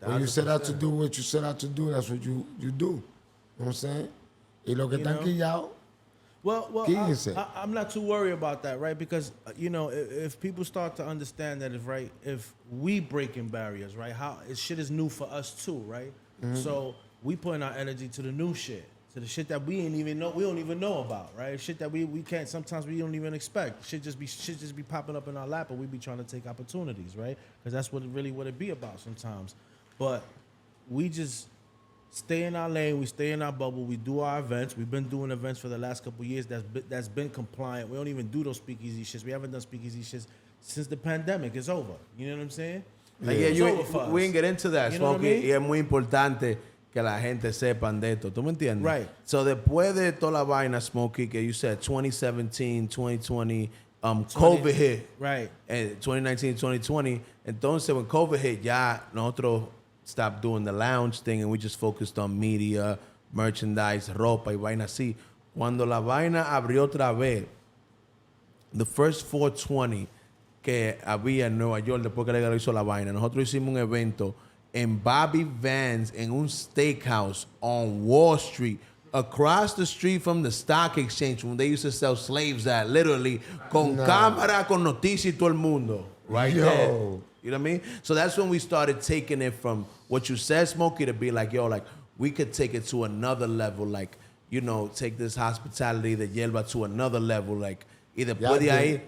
When you set out to do what you set out to do, that's what you do. You know what I'm saying? Y lo que You están know? quillados, Well, Quídense. I'm not too worried about that, right? Because you know, if people start to understand that, if we breaking barriers, right? How shit is new for us too, right? So we putting our energy to the new shit, to the shit that we don't even know about, right? Shit that we can't. Sometimes we don't even expect. Shit just be popping up in our lap, and we be trying to take opportunities, right? Because that's what it be about sometimes. But we just stay in our lane, we stay in our bubble, we do our events. We've been doing events for the last couple of years that's been compliant. We don't even do those speakeasy shits. We haven't done speakeasy shits since the pandemic is over. You know what I'm saying? Like, Yeah. It's you, over for we us. didn't get into that, You know what I Smokey. mean? Y es muy importante que la gente sepan de esto. ¿Tú me entiendes? Right. So, después de toda la vaina, Smokey, que you said 2017, 2020, COVID hit. Right. And 2019, 2020. Entonces, when COVID hit, ya nosotros stopped doing the lounge thing and we just focused on media, merchandise, ropa y vaina así. Cuando la vaina abrió otra vez, the first 420 que había en Nueva York después que legalizó la vaina, nosotros hicimos un evento en Bobby Vans en un steakhouse on Wall Street, across the street from the stock exchange when they used to sell slaves at, literally, con cámara, con noticias y todo el mundo. Right Yo. there. You know what I mean? So that's when we started taking it from what you said, Smokey, to be like, yo, like, we could take it to another level, like, you know, take this hospitality de hierba to another level, like, y después de ahí,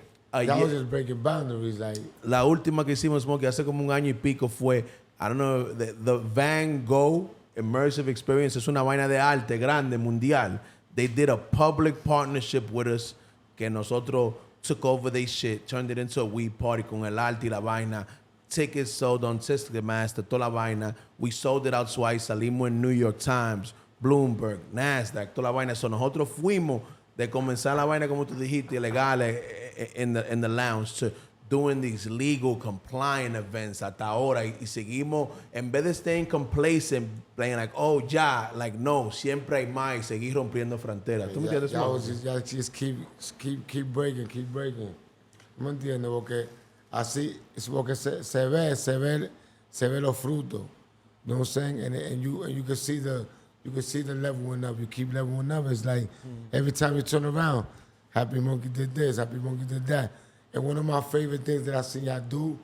Y'all was just breaking boundaries, like. la última que hicimos, Smokey, hace como un año y pico fue, I don't know, the Van Gogh Immersive Experience, es una vaina de arte grande, mundial. They did a public partnership with us, que nosotros took over their shit, turned it into a weed party con el arte y la vaina. Tickets sold on Ticketmaster, toda la vaina. We sold it out twice, salimos en New York Times, Bloomberg, Nasdaq, toda la vaina. So nosotros fuimos de comenzar la vaina, como tú dijiste, ilegales in the lounge, to doing these legal compliant events hasta ahora. Y seguimos, en vez de staying complacent, playing like, oh, ya, like, no, siempre hay más, y seguir rompiendo fronteras. ¿Tú me entiendes? Y'all just keep breaking. ¿Me entiendes? Porque así es porque se ve los frutos. You know what I'm saying? And you can see the leveling up. You keep leveling up. It's like every time you turn around, Happy Munkey did this, Happy Munkey did that. And one of my favorite things that I seen y'all do,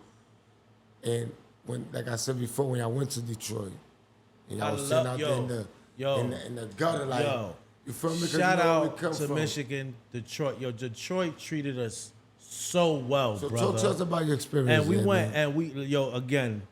and when, like I said before, when y'all went to Detroit, and y'all was sitting out there in the gutter, like, you feel me? 'Cause Shout you know where we out come to from. Michigan, Detroit. Yo, Detroit treated us so well, So brother. talk to us about your experience. And we there, went, man. and we, yo, again,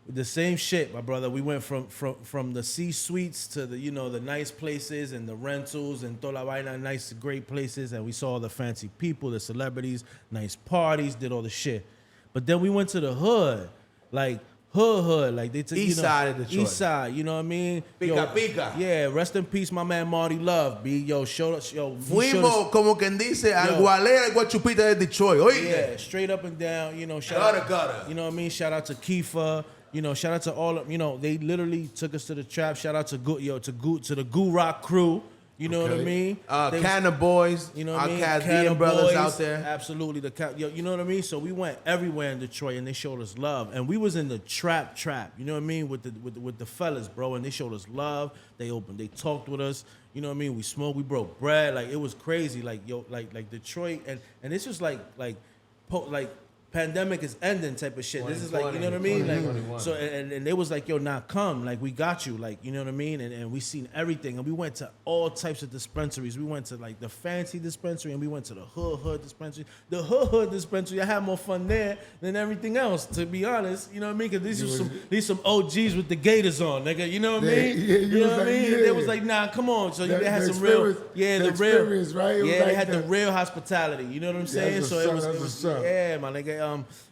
the same shit, my brother. We went from the C suites to the, you know, the nice places and the rentals and toda la vaina, nice, great places, and we saw all the fancy people, the celebrities, nice parties, did all the shit. But then we went to the hood, like hood, like they took East side of Detroit. East side, you know what I mean? Pica. Yeah, rest in peace, my man Marty Love. B, yo, showed us, yo. he showed us- Fuimos, como quien dice, al Gualera y Guachupita de Detroit. Oíste. Yeah, straight up and down, you know, shout out, Gutter. you know what I mean? Shout out to Kiefer, you know, shout out to all of, you know, they literally took us to the trap. Shout out to the Goo Rock crew, you know what I mean? They was- Canna Boys, you know what our I mean? Casdian Canna brothers Boys, out there. Absolutely. You know what I mean? So we went everywhere in Detroit and they showed us love. And we was in the trap, you know what I mean? With the fellas, bro. And they showed us love. They talked with us. You know what I mean? We smoked, we broke bread. Like, it was crazy. Like, yo, like Detroit. And this was like pandemic is ending type of shit. This is like, you know what I mean? Like, so, and they was like, yo, nah, come. Like, we got you. Like, you know what I mean? And we seen everything. And we went to all types of dispensaries. We went to, like, the fancy dispensary, and we went to the hood dispensary. The hood dispensary, I had more fun there than everything else, to be honest. You know what I mean? Because these some OGs with the gators on, nigga. You know what I mean? Yeah, you know what I like, mean? yeah. They was like, nah, come on. So they had The some real, experience, right? It was Yeah, they like had the that. real hospitality. You know what I'm saying? that's So what's it up, was, that's what's up. yeah, my nigga.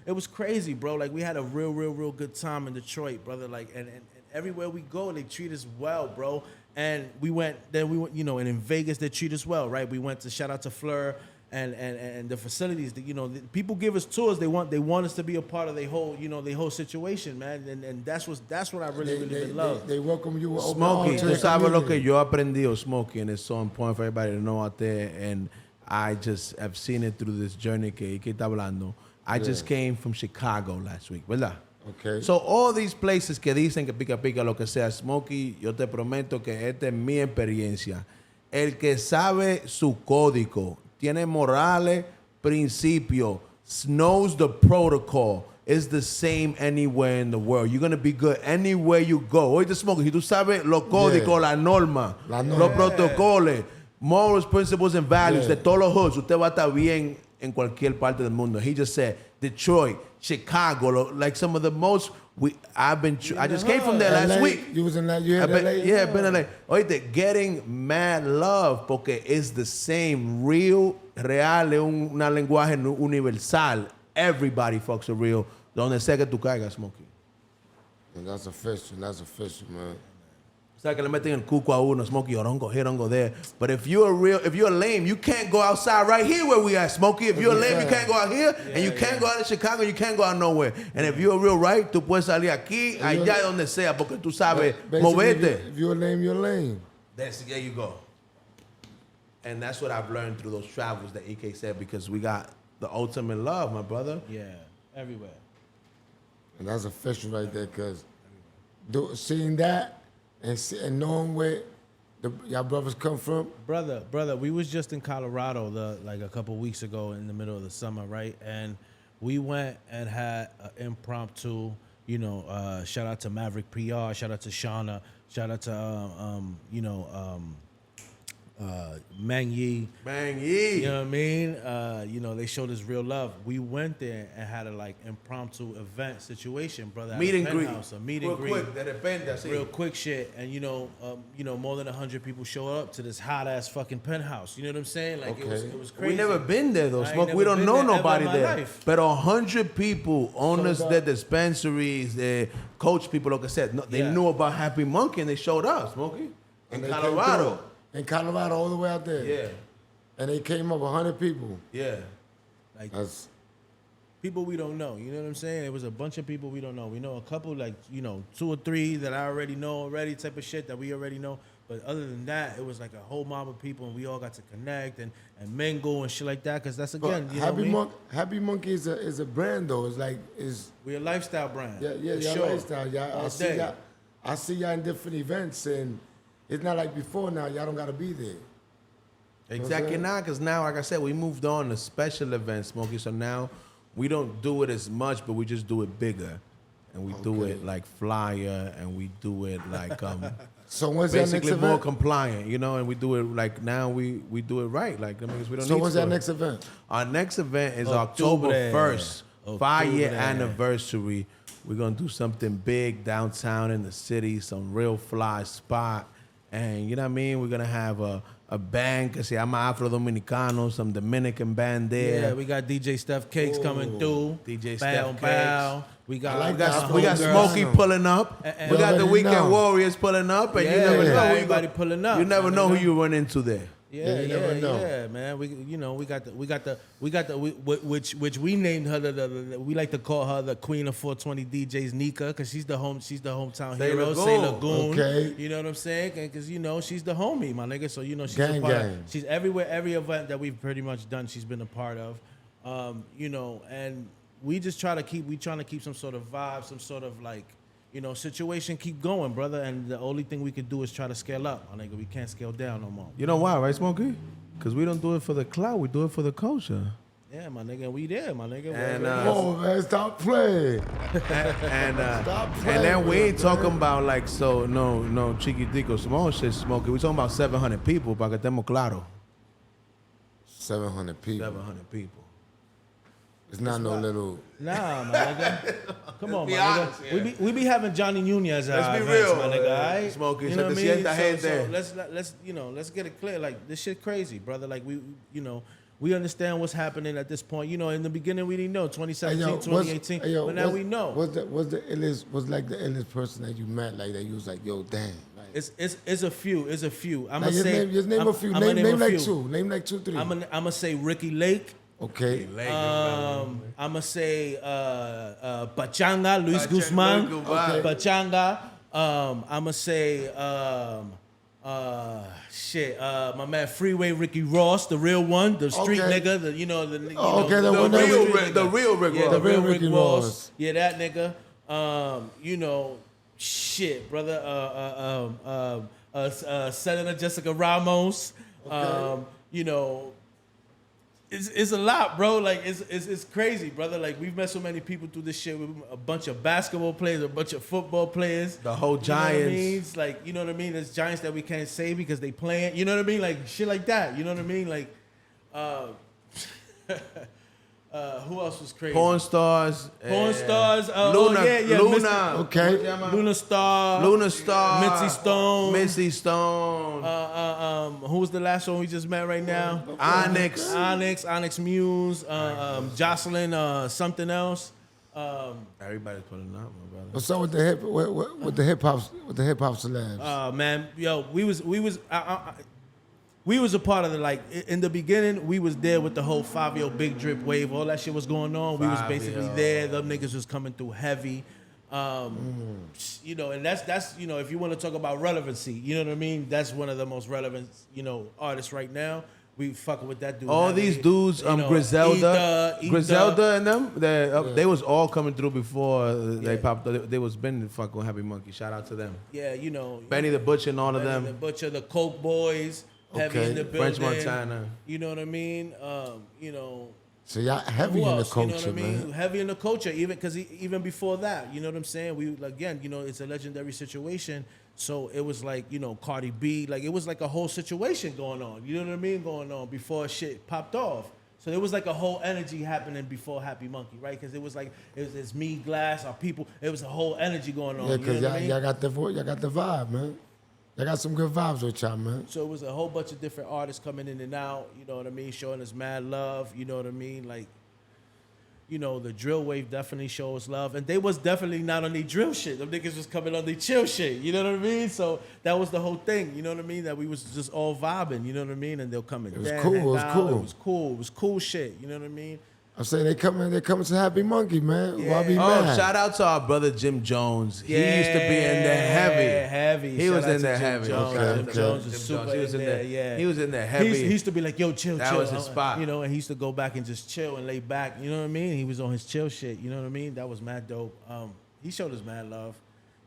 It was crazy, bro. Like, we had a real good time in Detroit, brother. Like, and everywhere we go, they treat us well, bro. And we went, you know, and in Vegas, they treat us well, right? We went to, shout out to Fleur and the facilities that, you know, people give us tours. They want us to be a part of their whole, you know, their whole situation, man. And that's what I really love. They welcome you with open Smokey, arms to tú the sabes lo que community. yo he aprendido, Smokey, and it's so important for everybody to know out there. And I just have seen it through this journey que está hablando. I just came from Chicago last week, ¿verdad? Okay. So all these places que dicen que pica, lo que sea, Smokey, yo te prometo que esta es mi experiencia. El que sabe su código, tiene morales, principios, knows the protocol, is the same anywhere in the world. You're going to be good anywhere you go. Oíste, Smokey, si tú sabes los códigos, la norma, los protocolos, morals, principles, and values de todos los hoods, usted va a estar bien en cualquier parte del mundo. He just said Detroit, Chicago, like some of the most. I just came from there last week. You was in that. You had LA? Yeah, been in LA. Oíste, getting mad love porque it's the same, real, real, es una lenguaje universal. Everybody fucks a real. Donde sea que tú caigas, Smokey. And that's official, man. O sea, que le meten el cuco a uno, Smokey, don't go here, don't go there. But if you're lame, you can't go outside right here where we at, Smokey. If you're lame, you can't go out here, and you can't go out in Chicago, you can't go out nowhere. And if you're real right, tú puedes salir aquí, allá donde sea, porque tú sabes moverte. If you're lame, you're lame. There you go. And that's what I've learned through those travels that EK said, because we got the ultimate love, my brother. Yeah, everywhere. And that's official right there, because seeing that and knowing where y'all brothers come from. Brother, we was just in Colorado like a couple weeks ago in the middle of the summer, right? And we went and had an impromptu, shout out to Maverick PR, shout out to Shauna, shout out to, Mang Yi. You know what I mean? They showed us real love. We went there and had a impromptu event situation, brother. Meet and greet. A meet and greet. Quick, de repente, así. Real quick shit. And more than 100 people show up to this hot ass fucking penthouse. You know what I'm saying? It was crazy. We never been there though, Smoke. We don't know nobody there. But 100 people, owners the dispensaries, the coach people, like I said, they knew about Happy Munkey and they showed up, Smokey. In Colorado. In Colorado, all the way out there. Yeah. And they came up 100 people. Yeah. That's people we don't know. You know what I'm saying? It was a bunch of people we don't know. We know a couple, 2 or 3 that I already know already, type of shit that we already know. But other than that, it was like a whole mob of people, and we all got to connect and mingle and shit like that. Because that's, again, Happy Munkey is a brand, though. We're a lifestyle brand. Yeah, sure. lifestyle. I see y'all in different events, and it's not like before now. Y'all don't got to be there. Exactly now, because now, like I said, we moved on to special events, Smokey. So now we don't do it as much, but we just do it bigger. And we do it like flyer, and we do it like so when's basically that next more event? compliant, and we do it like now we do it right. Like, we don't So need when's that next event? Our next event is October 1st, 5-year anniversary. We're going to do something big downtown in the city, some real fly spot. And you know what I mean? We're going to have a band que se llama Afro Dominicano, some Dominican band there. Yeah, we got DJ Steph Cakes coming through. DJ Steph Cakes. We got Smokey pulling up. We got the Weekend Warriors pulling up. And you never know everybody pulling up. You never know who you run into there. Yeah, man. We got the which we named her we like to call her the Queen of 420 DJs, Nika, because she's the hometown hero. Say Lagoon. Okay. You know what I'm saying? Because she's the homie, my nigga. So she's gang, a part gang. of, she's everywhere. Every event that we've pretty much done, she's been a part of. And we just trying to keep some sort of vibe, some sort of situation keep going, brother. And the only thing we could do is try to scale up, my nigga. We can't scale down no more. You know why, right, Smokey? Because we don't do it for the clout. We do it for the culture. Yeah, my nigga. We there, my nigga. And, man, stop playing. And Stop playing. and then we ain't with it, talking man. about no chiquitico, small shit, Smokey. We talking about 700 people, para que estemos claro. 700 people. 700 people. It's not no little. Nah, my nigga. Come on, my be nigga. honest, yeah. We be having Johnny Nunez at Let's our be events, real, my nigga. All right? Smokey, You know so what te I mean? sienta gente. So let's get it clear. Like, this shit crazy, brother. Like, we understand what's happening at this point. In the beginning we didn't know 2017, 2018, but now we know. Was the illest person that you met, like that you was like, yo, damn. Like, It's a few. I'm like gonna say. just name a few. Name like two. Name like 2, 3. I'm gonna say Ricky Lake. Okay. I'm gonna say Pachanga, Luis Guzman. Okay. Pachanga. I'm gonna say my man Freeway Ricky Ross, the real one, the street nigga, the real Rick Ross. the real Rick Ricky Ross. Ross. Yeah, that nigga. Brother. Senator Jessica Ramos. It's a lot, bro. Like, it's crazy, brother. Like, we've met so many people through this shit. With a bunch of basketball players, a bunch of football players. The whole Giants. You know what I mean? There's Giants that we can't say because they playing. You know what I mean? Like, shit like that. You know what I mean? Like, who else was crazy? Porn stars. Luna. Luna. Okay. Luna Star. Mitzi Stone. Who was the last one we just met right now? Onyx Muse. Jocelyn. Something else. Everybody's putting up, my brother. What's up with the hip hop celebs? Man, yo, we was a part of the, like, in the beginning, we was there with the whole Fabio Big Drip wave, all that shit was going on. We was basically there. Them niggas was coming through heavy. You know, and that's you know, if you want to talk about relevancy, you know what I mean? That's one of the most relevant, you know, artists right now. We fucking with that dude. All heavy. these dudes, You know, Griselda, Ether, Griselda and them, they was all coming through before they popped. They was been fucking with Happy Munkey. Shout out to them. Yeah, you know, Benny the Butcher and all of Benny them. the Butcher, the Coke Boys, heavy Okay. in the building. French Montana. You know what I mean? You know. So y'all heavy Who in the else? You know culture, what I mean? man. Heavy in the culture, even because even before that, you know what I'm saying? We again, you know, it's a legendary situation. So it was like, you know, Cardi B, like it was like a whole situation going on. You know what I mean? Going on before shit popped off. So there was like a whole energy happening before Happy Munkey, right? Because it was like it's me, Glass, our people. It was a whole energy going on. Yeah, because you know what I mean? y'all got the vibe, man. Y'all got some good vibes with y'all, man. So it was a whole bunch of different artists coming in and out, you know what I mean, showing us mad love, you know what I mean? Like, you know, the drill wave definitely shows love. And they was definitely not on the drill shit. Them niggas was coming on the chill shit, you know what I mean? So that was the whole thing, you know what I mean? That we was just all vibing, you know what I mean? And they'll come in. It was cool, it was cool. It was cool shit, you know what I mean? I'm saying they coming to Happy Monkey, man. Why be Oh, mad? shout out to our brother Jim Jones. He used to be in there heavy. Heavy. He Shout was out in to there Jim heavy. Jones. Okay, Jim okay. Jones Jim is super Jones, he was in there. yeah. He was in there heavy. He used to be like, yo, chill, That chill. was his spot. You know, and he used to go back and just chill and lay back. You know what I mean? He was on his chill shit. You know what I mean? That was mad dope. He showed us mad love.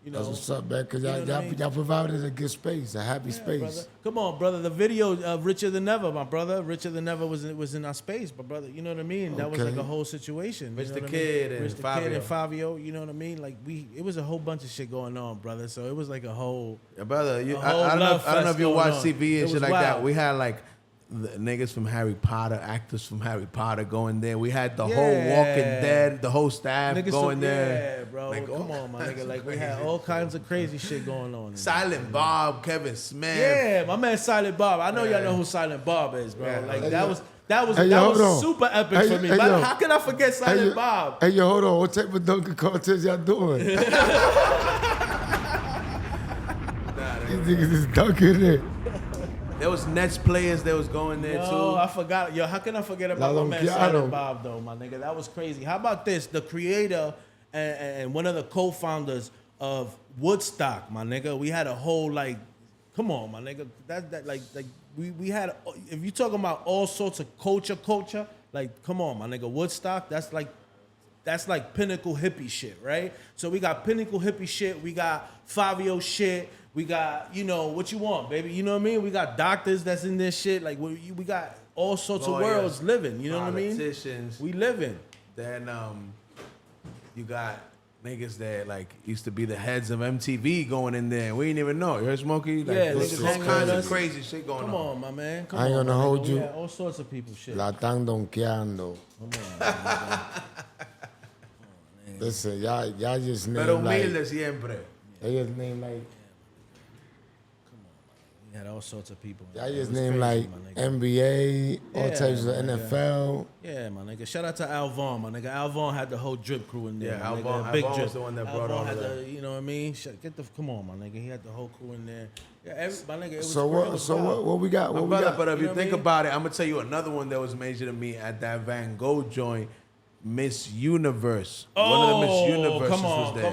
You know, That's what's up, man. Because You know what I mean? y'all provided a good space, a happy space. brother. Come on, brother. The video of Richer Than Ever, my brother. Richer Than Ever was in our space, my brother. You know what I mean? That was Okay. like a whole situation. Rich you the know what Kid I mean? and Rich the Fabio. Kid and Fabio. You know what I mean? Like it was a whole bunch of shit going on, brother. So it was like a whole. Yeah, brother, A whole I don't love know if you fest watch going on. TV It and shit was like that. wild. We had like the niggas from Harry Potter, actors from Harry Potter going there. We had the whole Walking Dead, the whole staff Niggas going there. Yeah, bro. Like, Come all on, my kinds nigga. of Like we had crazy all shit kinds of crazy shit going on. Silent Bob, Kevin Smith. Yeah, my man Silent Bob. I know y'all Yeah. know who Silent Bob is, bro. Yeah. Like Hey, that yo. was Hey, yo, hold on. super epic Hey, for me. hey, But yo. how can I forget Silent Bob? Hey, yo, hold on. What type of dunking contest y'all doing? These niggas is dunking it. There was Nets players that was going there Yo, too. I forgot. Yo, how can I forget about my man Lalonquiano. Silent Bob though, my nigga? That was crazy. How about this? The creator and one of the co-founders of Woodstock, my nigga. We had a whole like, come on, my nigga. That like we had. If you talking about all sorts of culture, like come on, my nigga. Woodstock. That's like pinnacle hippie shit, right? So we got pinnacle hippie shit. We got Fabio shit. We got, you know, what you want, baby. You know what I mean? We got doctors that's in this shit. Like, we got all sorts of Lawyers, worlds living. You know what I mean? Politicians. We living. Then you got niggas that like used to be the heads of MTV going in there. We didn't even know. You heard Smokey? Like, Yeah, there's niggas all hanging kinds with of us. crazy shit going Come on. on, my man. Come I ain't on, gonna my hold nigga. you. We had all sorts of people shit. La están donkeando. Come on, my nigga. Listen, y'all just Pero named like, humilde siempre. they just named like, We had all sorts of people. y'all It just was named crazy, like my nigga. NBA, all Yeah, types of my nigga. NFL. Yeah, my nigga. Shout out to Alvon, my nigga. Alvon had the whole drip crew in there. Yeah, my Alvon- nigga. Big Alvon drip. was the one that brought Alvon all had of that. the, you know what I mean? Come on, my nigga. He had the whole crew in there. Yeah, my nigga. It was So great. It what? was So wild. what we got? My What we brother, got? but if You you know what I think mean? about it, I'm gonna tell you another one that was major to me at that Van Gogh joint, Miss Universe. One of the Miss Universes come on, was there.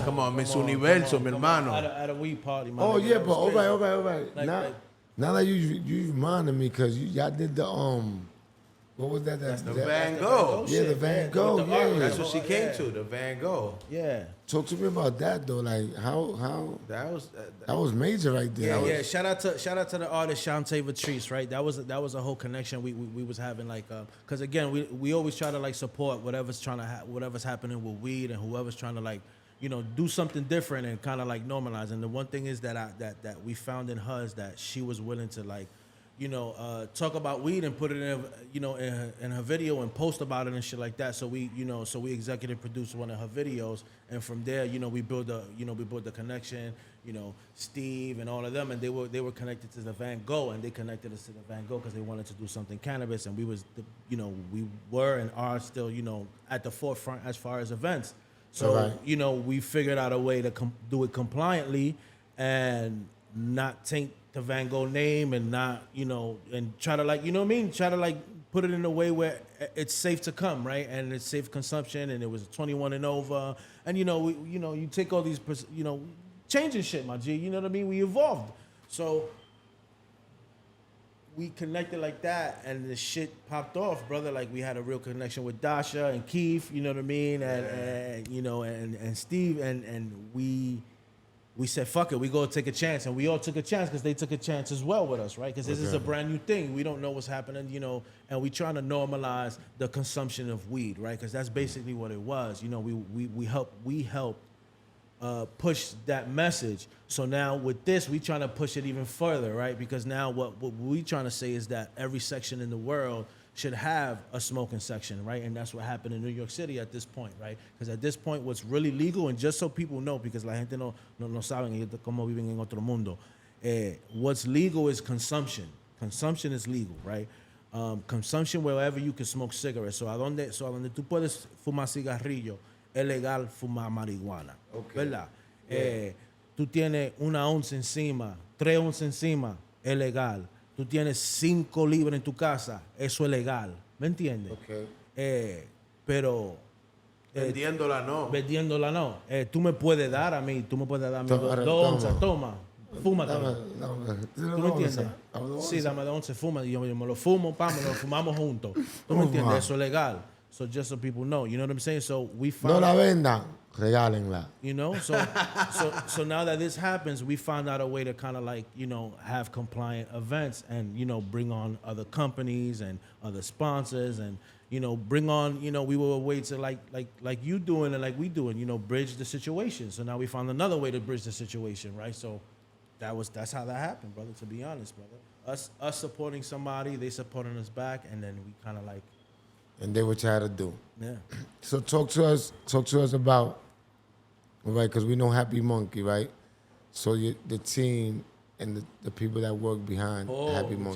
come on, Miss come on, Universo, come mi on. hermano. At a weed party, my Oh nigga. yeah, That but was all crazy. right. Like- now, like- now that you reminded me, cause y'all did the what was that? The Van Gogh. Yeah, the Van Gogh. with the art, Yeah. That's what she came Yeah. to, the Van Gogh. Yeah. Talk to me about that though. Like how That was that was major right there. Yeah. Shout out to the artist Shantae Vatrice, right? That was a whole connection we was having, like, because again we always try to like support whatever's whatever's happening with weed and whoever's trying to like, you know, do something different and kind of like normalize. And the one thing is that that we found in her is that she was willing to like, talk about weed and put it in, in her video and post about it and shit like that. So we executive produced one of her videos, and from there, we built the connection. Steve and all of them, and they were connected to the Van Gogh, and they connected us to the Van Gogh because they wanted to do something cannabis, and we were and are still, at the forefront as far as events. So, right. We figured out a way to do it compliantly and not taint the Van Gogh name and not, and try to try to put it in a way where it's safe to come, right? And it's safe consumption, and it was 21 and over. And, you take all these, changing shit, my G, you know what I mean? We evolved. So we connected like that, and the shit popped off, brother. Like, we had a real connection with Dasha and Keith, you know what I mean? And Steve, and we said, fuck it, we go take a chance. And we all took a chance because they took a chance as well with us, right? Because this is a brand new thing. We don't know what's happening, and we trying to normalize the consumption of weed, right? Because that's basically what it was. We help push that message. So now with this, we trying to push it even further, right? Because now what we trying to say is that every section in the world should have a smoking section, right? And that's what happened in New York City at this point, right? Because at this point, what's really legal, and just so people know, because la gente no saben ellos cómo viven en otro mundo, what's legal is consumption. Consumption is legal, right? Consumption wherever you can smoke cigarettes. So a donde tú puedes fumar cigarrillo, es legal fumar marihuana, ¿verdad? Tú tienes 1 onza encima, 3 onzas encima, es legal. Tú tienes 5 libras en tu casa, eso es legal, ¿me entiendes? Pero vendiéndola no. Tú me puedes dar a mí 2 onzas, toma, fúmate. ¿Tú me entiendes? Sí, dame 2 onzas, fuma. Y yo me lo fumo, me lo fumamos juntos. ¿Tú me entiendes? Eso es legal. So just so people know, you know what I'm saying? So we found... No la venda, regálenla. So now that this happens, we found out a way to kind of have compliant events and, bring on other companies and other sponsors and, bring on, we were a way to like you doing and like we doing, bridge the situation. So now we found another way to bridge the situation, right? So that's how that happened, brother, to be honest, brother. Us supporting somebody, they supporting us back, and then we kind of and they what you had to do. Yeah. So talk to us about, right? Because we know Happy Munkey, right? So the team and the people that work behind Happy Munkey.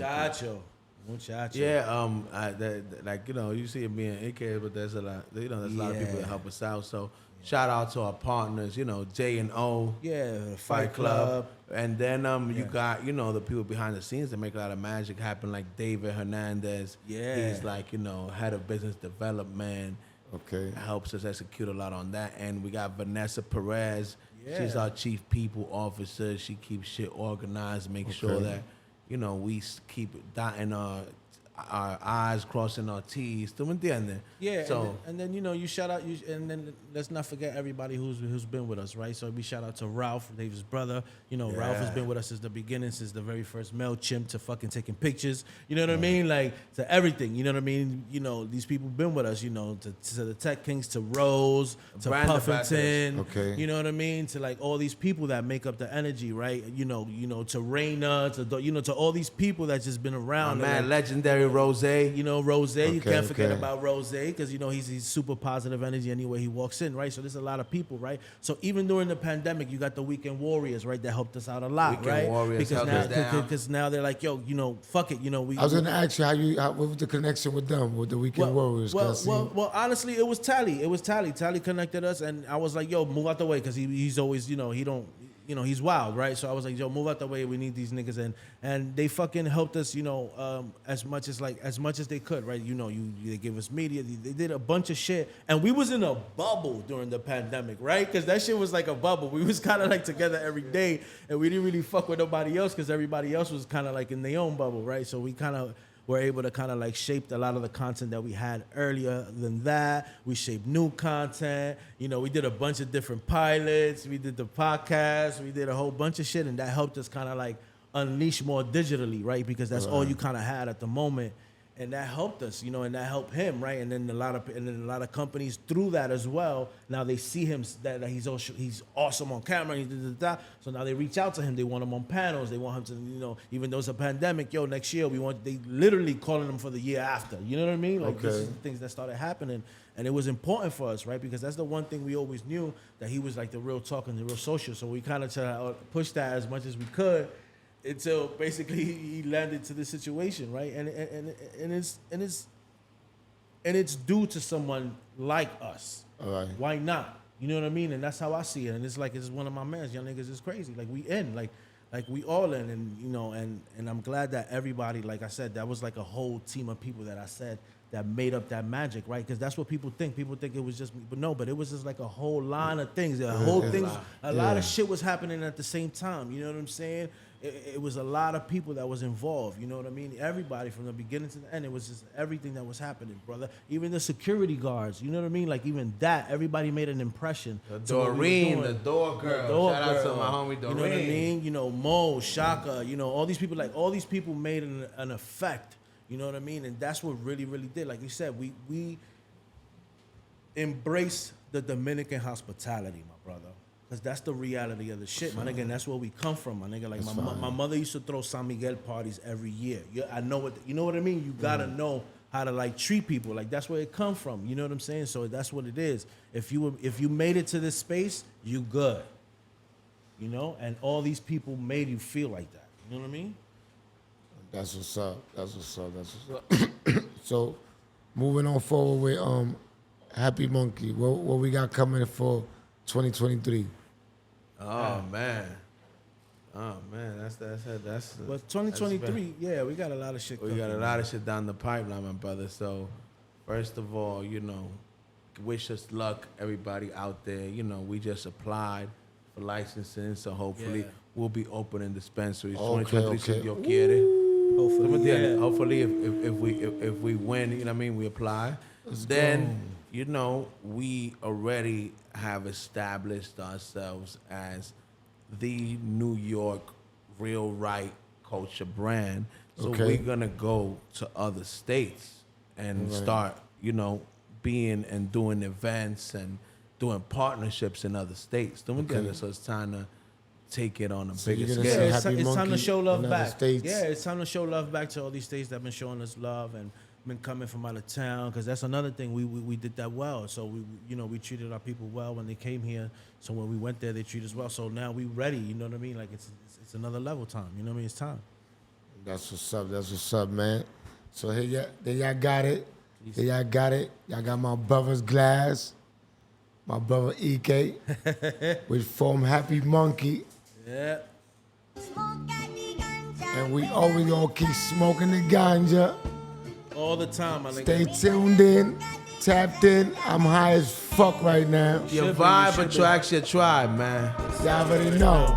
Muchacho. Yeah, you see it being AK, but there's a lot, there's a lot of people that help us out. So shout out to our partners, J and O, Fight Club. And then you got, the people behind the scenes that make a lot of magic happen, like David Hernandez. Yeah. He's like, head of business development. Okay. Helps us execute a lot on that. And we got Vanessa Perez. Yeah. She's our chief people officer. She keeps shit organized, make sure that, we keep dotting our I's, crossing our T's. ¿Tú me entiendes? Yeah, so, and then you shout out, and then let's not forget everybody who's been with us, right? So we shout out to Ralph, David's brother. Ralph has been with us since the beginning, since the very first MailChimp to fucking taking pictures. You know what I mean? Like, to everything. You know what I mean? These people been with us. To the Tech Kings, to Rose, to Puffington. Okay. You know what I mean? To like all these people that make up the energy, right? To Raina, to all these people that's just been around. Man, legendary Rose. Rose. You can't forget okay. about Rose because he's super positive energy anywhere he walks in, right? So there's a lot of people, right? So even during the pandemic, you got the Weekend Warriors, right? That helped us out a lot, Weekend right? Warriors Because now they're like, yo, fuck it, I was gonna ask you what was the connection with them, with the Weekend Warriors? Well, honestly, it was Tally. Tally connected us, and I was like, yo, move out the way because he's always, he don't. He's wild, right? So I was like, yo, move out the way. We need these niggas in. And they fucking helped us, as much as they could, right? They gave us media. They did a bunch of shit. And we was in a bubble during the pandemic, right? Because that shit was like a bubble. We was kind of like together every day. And we didn't really fuck with nobody else because everybody else was kind of like in their own bubble, right? So we kind of were able to kind of like shape a lot of the content that we had earlier than that. We shaped new content. We did a bunch of different pilots. We did the podcast. We did a whole bunch of shit, and that helped us kind of like unleash more digitally, right? Because that's all you kind of had at the moment. And that helped us, and that helped him, right? And then a lot of companies through that as well. Now they see him that he's awesome on camera. So now they reach out to him. They want him on panels. They want him to, even though it's a pandemic, next year they literally calling him for the year after. You know what I mean? Like this is the things that started happening, and it was important for us, right? Because that's the one thing we always knew, that he was like the real talk and the real social. So we kind of tried to push that as much as we could, until basically he landed to this situation, right? And it's due to someone like us. All right. Why not? You know what I mean? And that's how I see it. And it's like, it's one of my mans. Young niggas is crazy. Like, we in. Like we all in. And I'm glad that everybody, like I said, that was like a whole team of people that I said that made up that magic, right? Because that's what people think. People think it was just me. But no, but it was just like a whole line of things. A lot of shit was happening at the same time. You know what I'm saying? It was a lot of people that was involved. You know what I mean? Everybody from the beginning to the end. It was just everything that was happening, brother. Even the security guards. You know what I mean? Like, even that, everybody made an impression. Doreen, the door girl. Shout out to my homie Doreen. You know what I mean? Mo, Shaka, all these people. Like, all these people made an effect. You know what I mean? And that's what really, really did. Like you said, we embrace the Dominican hospitality, my brother. Because that's the reality of the shit, my nigga. And that's where we come from, my nigga. Like, my mother used to throw San Miguel parties every year. I know you know what I mean? You gotta know how to, like, treat people. Like, that's where it come from. You know what I'm saying? So that's what it is. If you made it to this space, you good. And all these people made you feel like that. You know what I mean? That's what's up. So, moving on forward with Happy Munkey. What we got coming for 2023? Oh man, that's But 2023, yeah, we got a lot of shit. We got a lot of shit down the pipeline, my brother. So, first of all, wish us luck, everybody out there. We just applied for licensing, so hopefully we'll be opening dispensaries. 2023, si Dios quiere. Hopefully, if we win, we apply. Then we already have established ourselves as the New York real right culture brand. So we're gonna go to other states and start, being and doing events and doing partnerships in other states. So it's time to take it on a bigger scale. Yeah, it's time to show love back. States. Yeah, it's time to show love back to all these states that have been showing us love and been coming from out of town, because that's another thing. We did that well. So we treated our people well when they came here. So when we went there, they treated us well. So now we ready. You know what I mean? Like, it's another level time. You know what I mean? It's time. That's what's up, man. So here y'all got it. Y'all got my brother's glass, my brother EK, which form Happy Munkey. Yeah. And we always gonna keep smoking the ganja. All the time, my nigga. Stay tuned in, tapped in. I'm high as fuck right now. Your vibe attracts your tribe, man. Y'all already know.